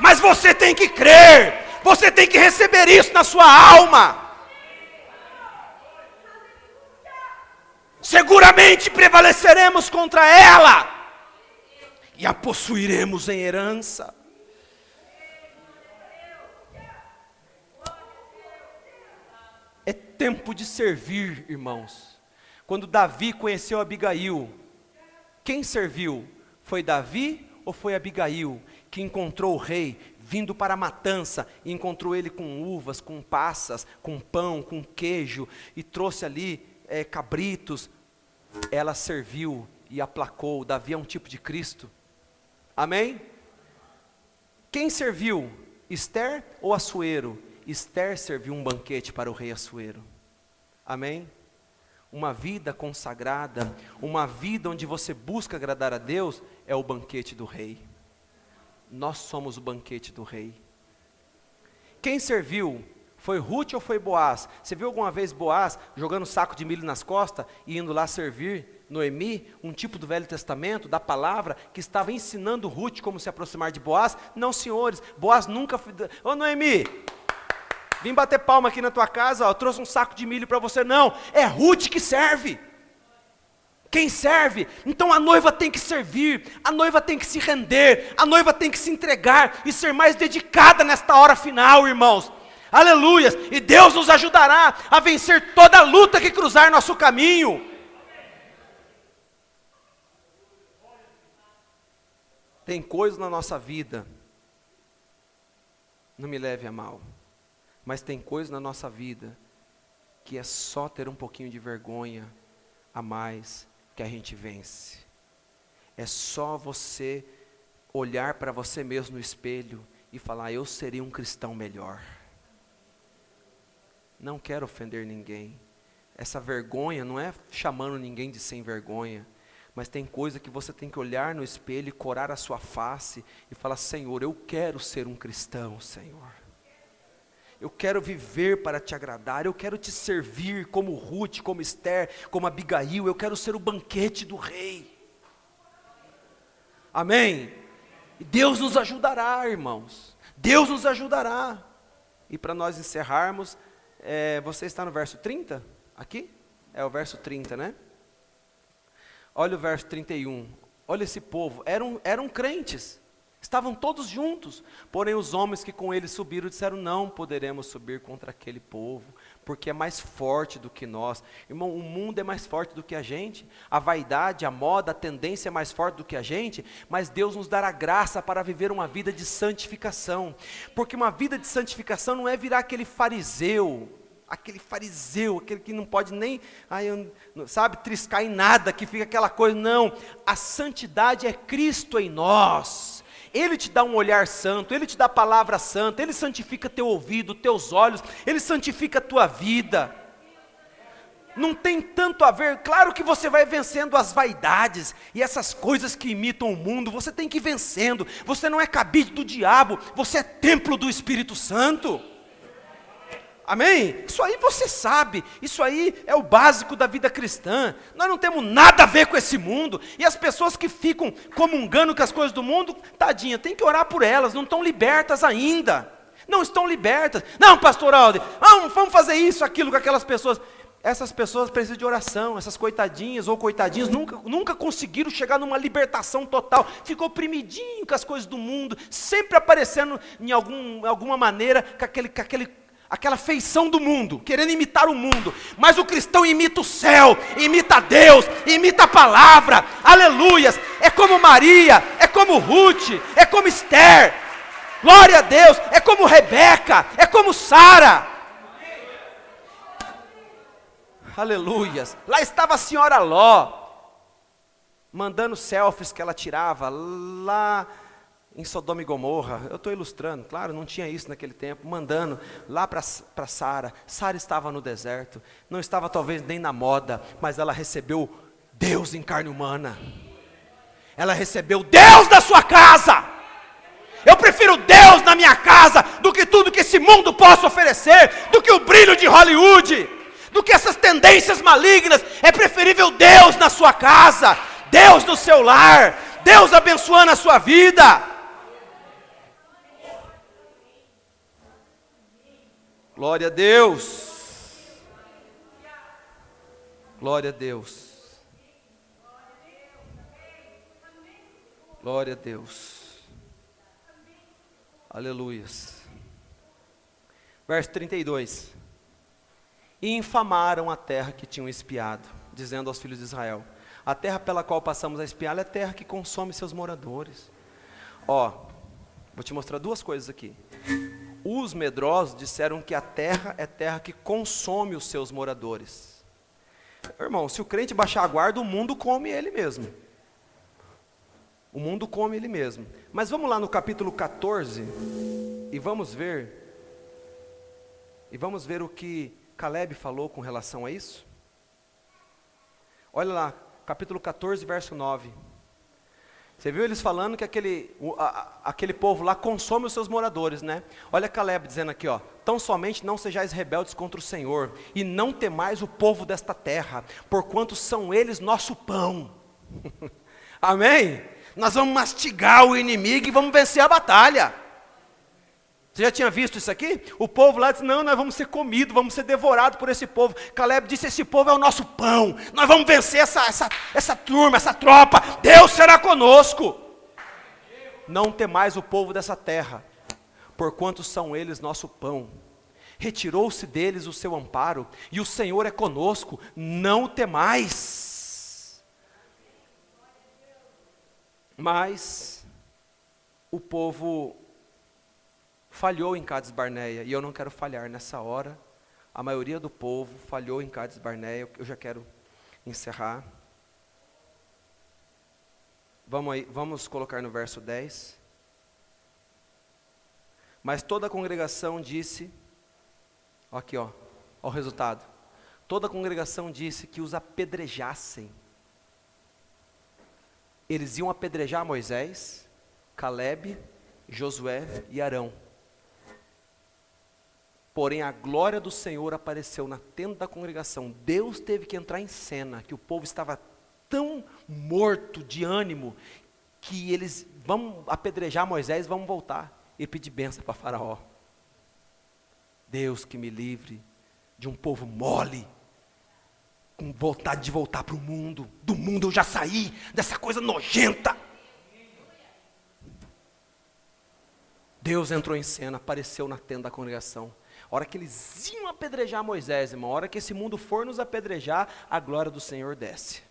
Mas você tem que crer, você tem que receber isso na sua alma. Seguramente prevaleceremos contra ela e a possuiremos em herança. É tempo de servir, irmãos. Quando Davi conheceu Abigail, quem serviu? Foi Davi ou foi Abigail que encontrou o rei vindo para a matança e encontrou ele com uvas, com passas, com pão, com queijo e trouxe ali cabritos? Ela serviu e aplacou. Davi é um tipo de Cristo. Amém? Quem serviu? Ester ou Assuero? Ester serviu um banquete para o rei Assuero. Amém? Uma vida consagrada, uma vida onde você busca agradar a Deus, é o banquete do rei. Nós somos o banquete do rei. Quem serviu? Foi Ruth ou foi Boaz? Você viu alguma vez Boaz jogando saco de milho nas costas e indo lá servir Noemi, um tipo do Velho Testamento, da palavra, que estava ensinando Ruth como se aproximar de Boaz? Não, senhores, Boaz nunca foi... Ô Noemi, vim bater palma aqui na tua casa, ó, eu trouxe um saco de milho para você. Não, é Ruth que serve. Quem serve? Então a noiva tem que servir, a noiva tem que se render, a noiva tem que se entregar e ser mais dedicada nesta hora final, irmãos. Aleluias! E Deus nos ajudará a vencer toda a luta que cruzar nosso caminho. Tem coisas na nossa vida, não me leve a mal, mas tem coisas na nossa vida que é só ter um pouquinho de vergonha a mais que a gente vence. É só você olhar para você mesmo no espelho e falar: eu seria um cristão melhor. Não quero ofender ninguém. Essa vergonha não é chamando ninguém de sem vergonha, mas tem coisa que você tem que olhar no espelho e corar a sua face e falar: Senhor, eu quero ser um cristão, Senhor. Eu quero viver para te agradar, eu quero te servir como Ruth, como Ester, como Abigail, eu quero ser o banquete do rei. Amém? E Deus nos ajudará, irmãos. Deus nos ajudará. E para nós encerrarmos, você está no verso 30? Aqui? É o verso 30, né? Olha o verso 31. Olha esse povo, eram crentes. Estavam todos juntos, porém os homens que com eles subiram disseram: não poderemos subir contra aquele povo, porque é mais forte do que nós. Irmão, o mundo é mais forte do que a gente, a vaidade, a moda, a tendência é mais forte do que a gente, mas Deus nos dará graça para viver uma vida de santificação, porque uma vida de santificação não é virar aquele fariseu, aquele que não pode nem, sabe, triscar em nada, que fica aquela coisa. Não, a santidade é Cristo em nós. Ele te dá um olhar santo, Ele te dá a palavra santa, Ele santifica teu ouvido, teus olhos, Ele santifica a tua vida. Não tem tanto a ver, claro que você vai vencendo as vaidades e essas coisas que imitam o mundo, você tem que ir vencendo. Você não é cabide do diabo, você é templo do Espírito Santo. Amém? Isso aí você sabe, isso aí é o básico da vida cristã. Nós não temos nada a ver com esse mundo, e as pessoas que ficam comungando com as coisas do mundo, tadinha, tem que orar por elas, não estão libertas ainda, não estão libertas. Não, pastor Alder, vamos fazer isso, aquilo com aquelas pessoas. Essas pessoas precisam de oração, essas coitadinhas ou coitadinhos nunca conseguiram chegar numa libertação total, ficou oprimidinho com as coisas do mundo, sempre aparecendo em alguma maneira com aquela feição do mundo, querendo imitar o mundo. Mas o cristão imita o céu, imita Deus, imita a palavra, aleluias. É como Maria, é como Ruth, é como Ester, glória a Deus, é como Rebeca, é como Sara, aleluias. Lá estava a senhora Ló, mandando selfies que ela tirava lá em Sodoma e Gomorra. Eu estou ilustrando, claro, não tinha isso naquele tempo. Mandando lá para Sara. Sara estava no deserto, não estava talvez nem na moda, mas ela recebeu Deus em carne humana. Ela recebeu Deus na sua casa. Eu prefiro Deus na minha casa do que tudo que esse mundo possa oferecer, do que o brilho de Hollywood, do que essas tendências malignas. É preferível Deus na sua casa, Deus no seu lar, Deus abençoando a sua vida. Glória a Deus. Glória a Deus. Glória a Deus. Aleluias. Verso 32. E infamaram a terra que tinham espiado, dizendo aos filhos de Israel: a terra pela qual passamos a espiar é a terra que consome seus moradores. Vou te mostrar duas coisas aqui. Os medrosos disseram que a terra é terra que consome os seus moradores. Irmão, se o crente baixar a guarda, o mundo come ele mesmo. O mundo come ele mesmo. Mas vamos lá no capítulo 14 e vamos ver o que Caleb falou com relação a isso. Olha lá, capítulo 14, verso 9. Você viu eles falando que aquele povo lá consome os seus moradores, né? Olha Caleb dizendo aqui, tão somente não sejais rebeldes contra o Senhor, e não temais o povo desta terra, porquanto são eles nosso pão. Amém? Nós vamos mastigar o inimigo e vamos vencer a batalha. Você já tinha visto isso aqui? O povo lá disse: não, nós vamos ser comidos, vamos ser devorados por esse povo. Caleb disse: esse povo é o nosso pão, nós vamos vencer essa turma, essa tropa, Deus será conosco. Não temais o povo dessa terra, porquanto são eles nosso pão. Retirou-se deles o seu amparo, e o Senhor é conosco, não temais. Mas o povo falhou em Cades Barneia, e eu não quero falhar nessa hora. A maioria do povo falhou em Cades Barneia. Eu já quero encerrar. Vamos colocar no verso 10. Mas toda a congregação disse, aqui ó o resultado. Toda a congregação disse que os apedrejassem. Eles iam apedrejar Moisés, Caleb, Josué e Arão. Porém a glória do Senhor apareceu na tenda da congregação. Deus teve que entrar em cena, que o povo estava tão morto de ânimo, que eles vão apedrejar Moisés, vão voltar e pedir bênção para Faraó. Deus que me livre de um povo mole, com vontade de voltar para o mundo. Do mundo eu já saí, dessa coisa nojenta. Deus entrou em cena, apareceu na tenda da congregação. A hora que eles iam apedrejar Moisés, irmão, a hora que esse mundo for nos apedrejar, a glória do Senhor desce.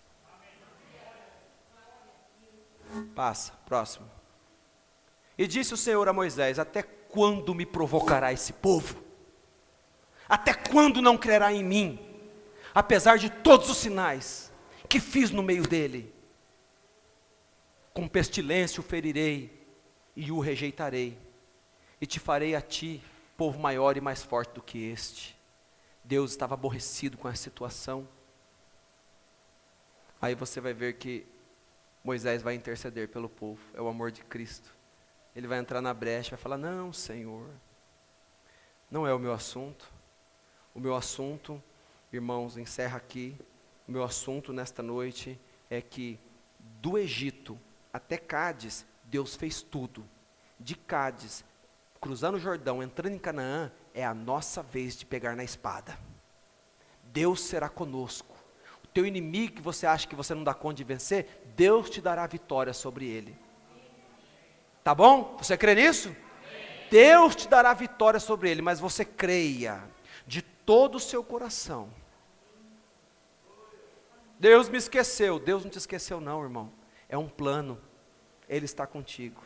Passa, próximo. E disse o Senhor a Moisés: até quando me provocará esse povo? Até quando não crerá em mim? Apesar de todos os sinais que fiz no meio dele. Com pestilência o ferirei e o rejeitarei. E te farei a ti, povo maior e mais forte do que este. Deus estava aborrecido com essa situação. Aí você vai ver que Moisés vai interceder pelo povo. É o amor de Cristo. Ele vai entrar na brecha, vai falar: não, Senhor, não é o meu assunto. O meu assunto, irmãos, encerra aqui. O meu assunto nesta noite é que do Egito até Cádiz, Deus fez tudo. De Cádiz, cruzando o Jordão, entrando em Canaã, é a nossa vez de pegar na espada. Deus será conosco. O teu inimigo que você acha que você não dá conta de vencer, Deus te dará vitória sobre ele. Tá bom? Você crê nisso? Deus te dará vitória sobre ele, mas você creia de todo o seu coração. Deus me esqueceu. Deus não te esqueceu não, irmão. É um plano. Ele está contigo.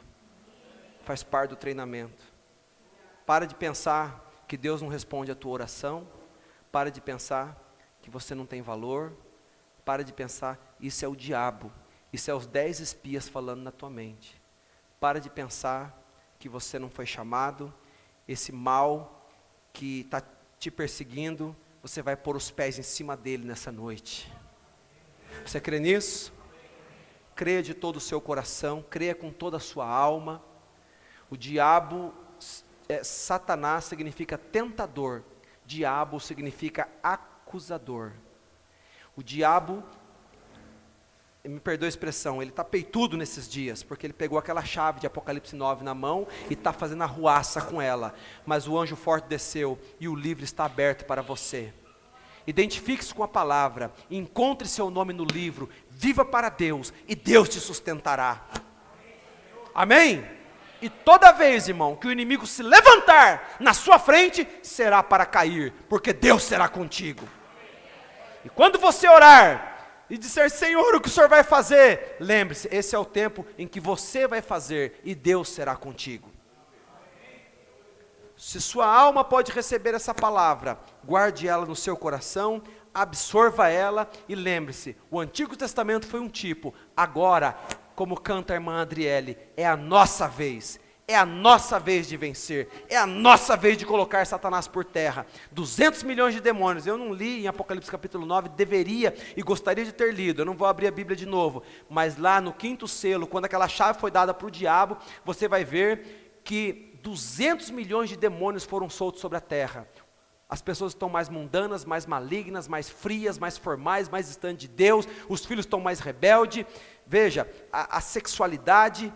Faz parte do treinamento. Para de pensar que Deus não responde a tua oração. Para de pensar que você não tem valor. Para de pensar, isso é o diabo. Isso é os 10 espias falando na tua mente. Para de pensar que você não foi chamado. Esse mal que está te perseguindo, você vai pôr os pés em cima dele nessa noite. Você crê nisso? Creia de todo o seu coração, creia com toda a sua alma. O diabo, Satanás significa tentador, diabo significa acusador. O diabo me perdoa a expressão, ele está peitudo nesses dias, porque ele pegou aquela chave de Apocalipse 9 na mão e está fazendo arruaça com ela, mas o anjo forte desceu e o livro está aberto para você. Identifique-se com a palavra, encontre seu nome no livro, viva para Deus e Deus te sustentará. Amém? E toda vez, irmão, que o inimigo se levantar na sua frente, será para cair, porque Deus será contigo. E quando você orar e disser, Senhor, o que o Senhor vai fazer? Lembre-se, esse é o tempo em que você vai fazer e Deus será contigo. Se sua alma pode receber essa palavra, guarde ela no seu coração, absorva ela e lembre-se, o Antigo Testamento foi um tipo, agora, como canta a irmã Adriele, é a nossa vez. É a nossa vez de vencer, é a nossa vez de colocar Satanás por terra. 200 milhões de demônios, eu não li em Apocalipse capítulo 9, deveria e gostaria de ter lido, eu não vou abrir a Bíblia de novo, mas lá no 5º selo, quando aquela chave foi dada para o diabo, você vai ver que 200 milhões de demônios foram soltos sobre a terra. As pessoas estão mais mundanas, mais malignas, mais frias, mais formais, mais distantes de Deus, os filhos estão mais rebeldes. Veja, a sexualidade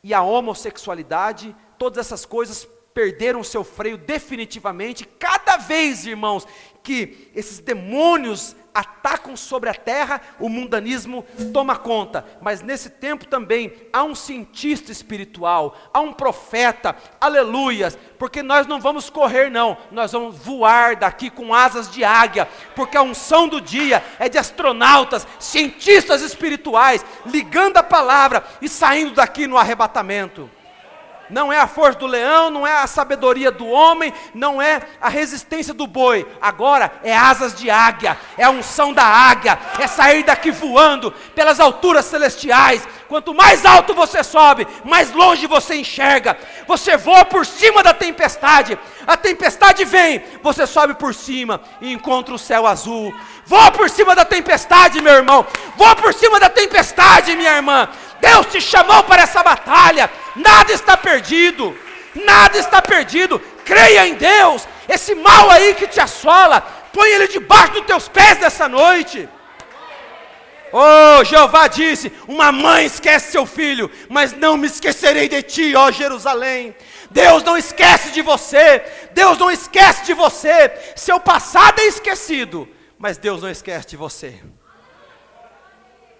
e a homossexualidade, todas essas coisas perderam seu freio definitivamente. Cada vez, irmãos, que esses demônios atacam sobre a terra, o mundanismo toma conta. Mas nesse tempo também há um cientista espiritual, há um profeta, aleluias, porque nós não vamos correr não, nós vamos voar daqui com asas de águia, porque a unção do dia é de astronautas, cientistas espirituais, ligando a palavra e saindo daqui no arrebatamento. Não é a força do leão, não é a sabedoria do homem, não é a resistência do boi. Agora é asas de águia, é a unção da águia, é sair daqui voando pelas alturas celestiais. Quanto mais alto você sobe, mais longe você enxerga. Você voa por cima da tempestade. A tempestade vem, você sobe por cima e encontra o céu azul. Voa por cima da tempestade, meu irmão. Voa por cima da tempestade, minha irmã. Deus te chamou para essa batalha. Nada está perdido. Nada está perdido. Creia em Deus. Esse mal aí que te assola, põe ele debaixo dos teus pés nessa noite. Oh, Jeová disse, uma mãe esquece seu filho, mas não me esquecerei de ti, ó Jerusalém. Deus não esquece de você. Deus não esquece de você. Seu passado é esquecido, mas Deus não esquece de você.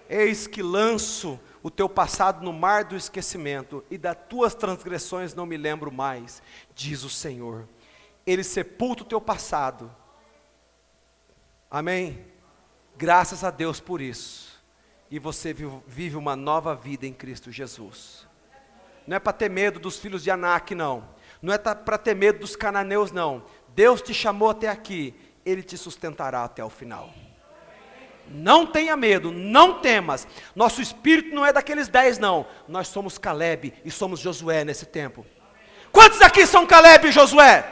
Eis que lanço o teu passado no mar do esquecimento, e das tuas transgressões não me lembro mais, diz o Senhor. Ele sepulta o teu passado. Amém? Graças a Deus por isso. E você vive uma nova vida em Cristo Jesus. Não é para ter medo dos filhos de Anak, não. Não é para ter medo dos cananeus, não. Deus te chamou até aqui, Ele te sustentará até o final. Não tenha medo, não temas. Nosso espírito não é daqueles 10 não. Nós somos Caleb e somos Josué nesse tempo. Quantos aqui são Caleb e Josué?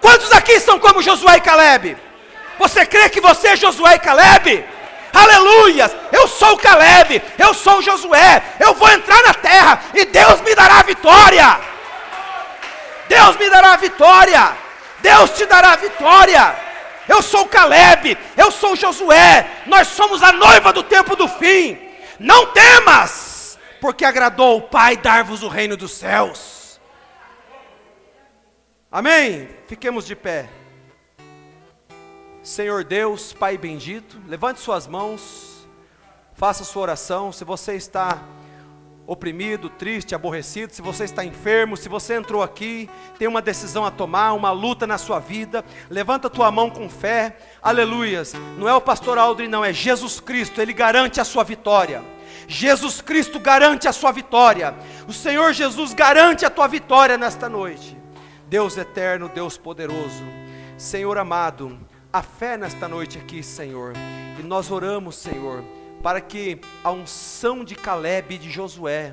Quantos aqui são como Josué e Caleb? Você crê que você é Josué e Caleb? Aleluias! Eu sou Caleb, eu sou Josué. Eu vou entrar na terra e Deus me dará a vitória. Deus me dará a vitória. Deus te dará a vitória. Eu sou Caleb, eu sou Josué, nós somos a noiva do tempo do fim. Não temas, porque agradou o Pai dar-vos o reino dos céus. Amém? Fiquemos de pé. Senhor Deus, Pai bendito, levante suas mãos, faça sua oração. Se você está oprimido, triste, aborrecido, se você está enfermo, se você entrou aqui, tem uma decisão a tomar, uma luta na sua vida, levanta a tua mão com fé, aleluias. Não é o pastor Aldrin não, é Jesus Cristo, Ele garante a sua vitória. Jesus Cristo garante a sua vitória. O Senhor Jesus garante a tua vitória nesta noite. Deus eterno, Deus poderoso, Senhor amado, a fé nesta noite aqui, Senhor, e nós oramos, Senhor, para que a unção de Caleb e de Josué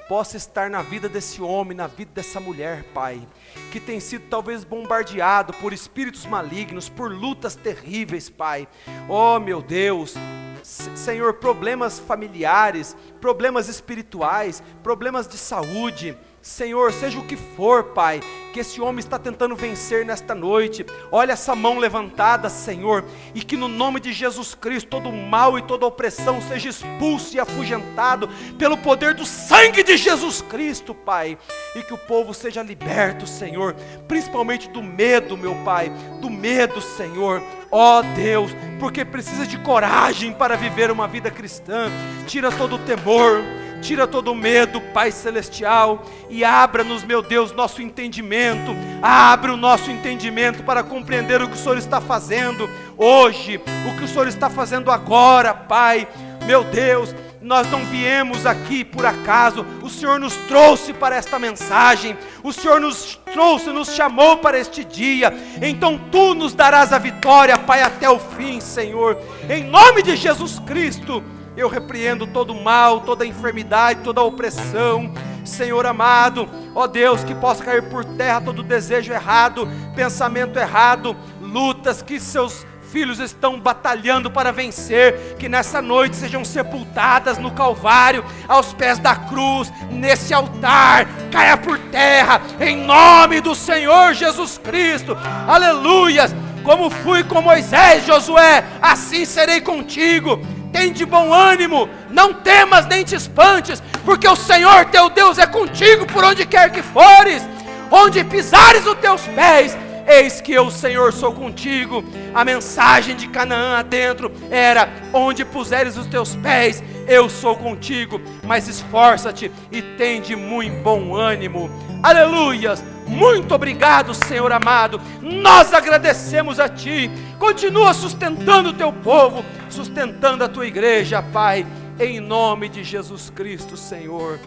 possa estar na vida desse homem, na vida dessa mulher, Pai, que tem sido talvez bombardeado por espíritos malignos, por lutas terríveis, Pai. Oh meu Deus, Senhor, problemas familiares, problemas espirituais, problemas de saúde, Senhor, seja o que for, Pai, que esse homem está tentando vencer nesta noite. Olha essa mão levantada, Senhor, e que no nome de Jesus Cristo todo mal e toda opressão seja expulso e afugentado pelo poder do sangue de Jesus Cristo, Pai, e que o povo seja liberto, Senhor, principalmente do medo, meu Pai, do medo, Senhor. Ó Deus, porque precisa de coragem para viver uma vida cristã. Tira todo o temor, tira todo o medo, Pai Celestial, e abra-nos, meu Deus, nosso entendimento. Abre o nosso entendimento para compreender o que o Senhor está fazendo hoje, o que o Senhor está fazendo agora, Pai. Meu Deus, nós não viemos aqui por acaso, o Senhor nos trouxe para esta mensagem, o Senhor nos trouxe, nos chamou para este dia, então Tu nos darás a vitória, Pai, até o fim, Senhor, em nome de Jesus Cristo. Eu repreendo todo o mal, toda a enfermidade, toda a opressão, Senhor amado, ó Deus, que possa cair por terra todo desejo errado, pensamento errado, lutas que seus filhos estão batalhando para vencer, que nessa noite sejam sepultadas no Calvário, aos pés da cruz, nesse altar, caia por terra, em nome do Senhor Jesus Cristo, aleluias. Como fui com Moisés e Josué, assim serei contigo. Tem de bom ânimo, não temas nem te espantes, porque o Senhor teu Deus é contigo por onde quer que fores, onde pisares os teus pés, eis que eu, Senhor, sou contigo. A mensagem de Canaã adentro era: onde puseres os teus pés, eu sou contigo, mas esforça-te e tem de muito bom ânimo. Aleluias, muito obrigado, Senhor amado, nós agradecemos a Ti. Continua sustentando o Teu povo, sustentando a Tua igreja, Pai, em nome de Jesus Cristo, Senhor,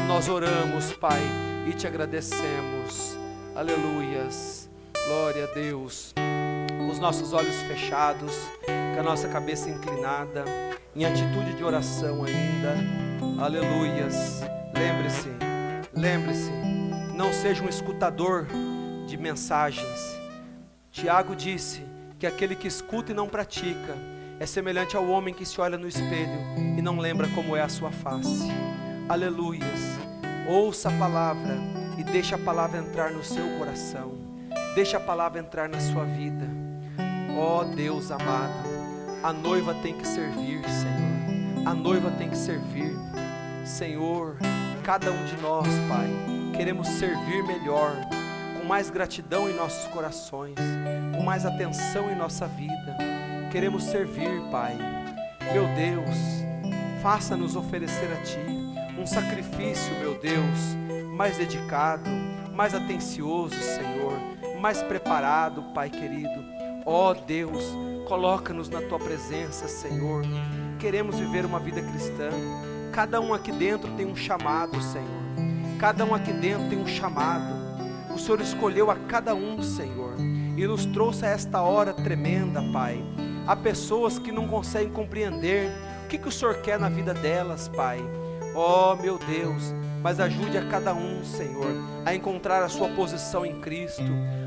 nós oramos, Pai, e Te agradecemos. Aleluias, glória a Deus. Com os nossos olhos fechados, com a nossa cabeça inclinada, em atitude de oração ainda, aleluias. Lembre-se, não seja um escutador de mensagens. Tiago disse que aquele que escuta e não pratica é semelhante ao homem que se olha no espelho e não lembra como é a sua face. Aleluias. Ouça a palavra e deixe a palavra entrar no seu coração. Deixe a palavra entrar na sua vida. Ó Deus amado, a noiva tem que servir, Senhor. A noiva tem que servir. Senhor, cada um de nós, Pai, queremos servir melhor, com mais gratidão em nossos corações, com mais atenção em nossa vida. Queremos servir, Pai. Meu Deus, faça-nos oferecer a Ti um sacrifício, meu Deus, mais dedicado, mais atencioso, Senhor, mais preparado, Pai querido. Ó Deus, coloca-nos na Tua presença, Senhor. Queremos viver uma vida cristã. Cada um aqui dentro tem um chamado, Senhor. Cada um aqui dentro tem um chamado. O Senhor escolheu a cada um, Senhor, e nos trouxe a esta hora tremenda, Pai. Há pessoas que não conseguem compreender o que o Senhor quer na vida delas, Pai. Ó meu Deus, mas ajude a cada um, Senhor, a encontrar a sua posição em Cristo,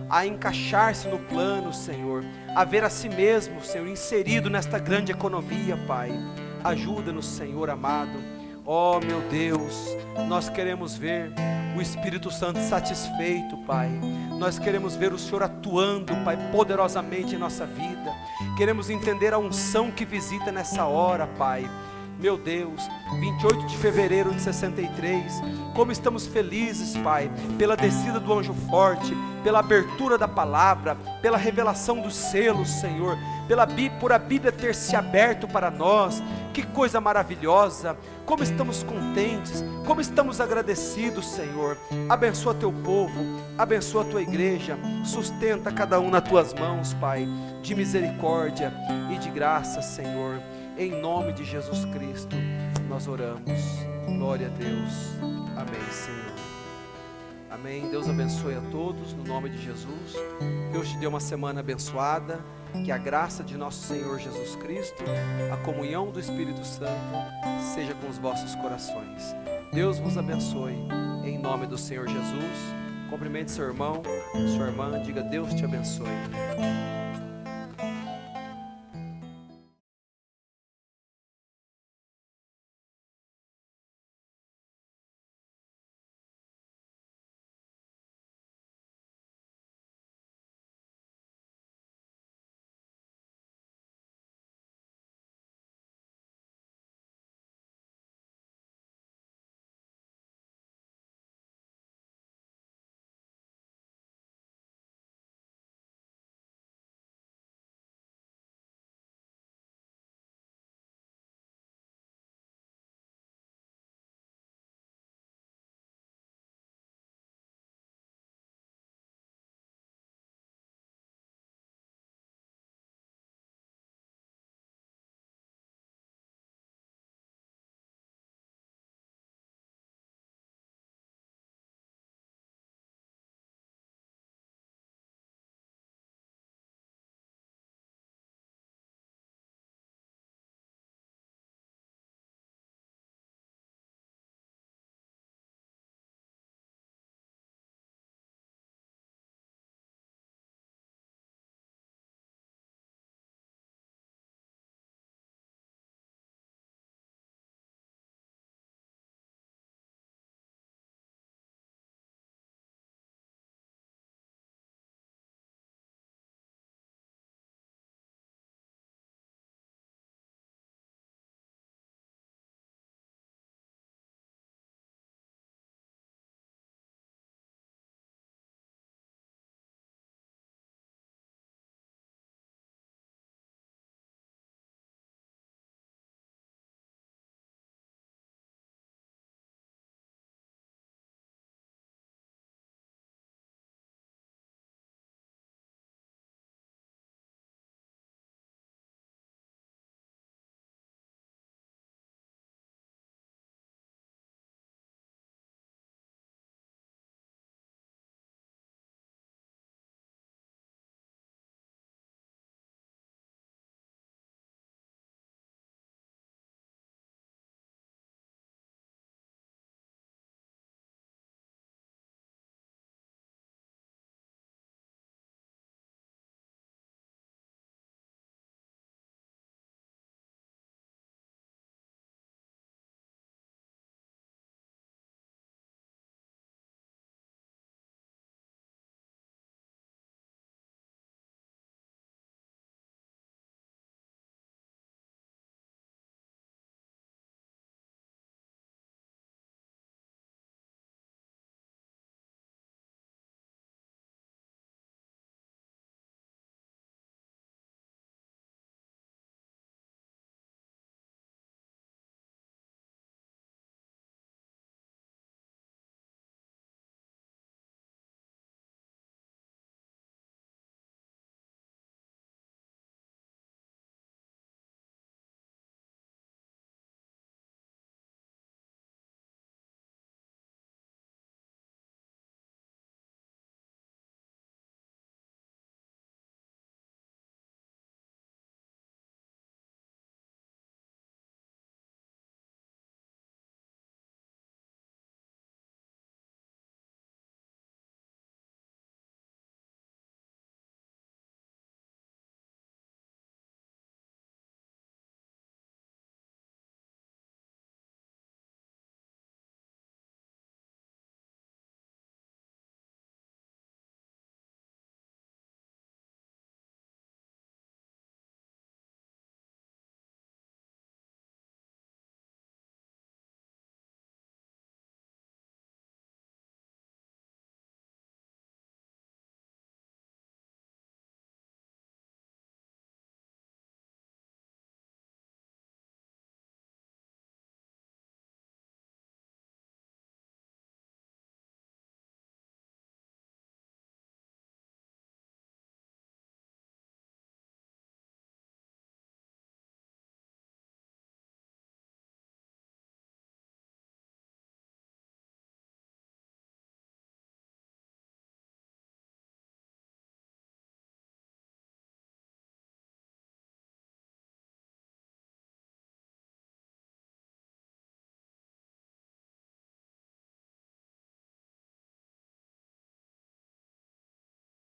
a encaixar-se no plano, Senhor, a ver a si mesmo, Senhor, inserido nesta grande economia, Pai. Ajuda-nos, Senhor amado. Ó meu Deus, nós queremos ver o Espírito Santo satisfeito, Pai. Nós queremos ver o Senhor atuando, Pai, poderosamente em nossa vida. Queremos entender a unção que visita nessa hora, Pai. Meu Deus, 28 de fevereiro de 63, como estamos felizes, Pai, pela descida do anjo forte, pela abertura da palavra, pela revelação dos selos, Senhor, por a Bíblia ter se aberto para nós. Que coisa maravilhosa, como estamos contentes, como estamos agradecidos, Senhor. Abençoa Teu povo, abençoa a Tua igreja, sustenta cada um nas Tuas mãos, Pai, de misericórdia e de graça, Senhor. Em nome de Jesus Cristo, nós oramos. Glória a Deus. Amém, Senhor. Amém. Deus abençoe a todos, no nome de Jesus. Deus te dê uma semana abençoada. Que a graça de nosso Senhor Jesus Cristo, a comunhão do Espírito Santo, seja com os vossos corações. Deus vos abençoe. Em nome do Senhor Jesus. Cumprimente seu irmão, sua irmã. Diga: Deus te abençoe.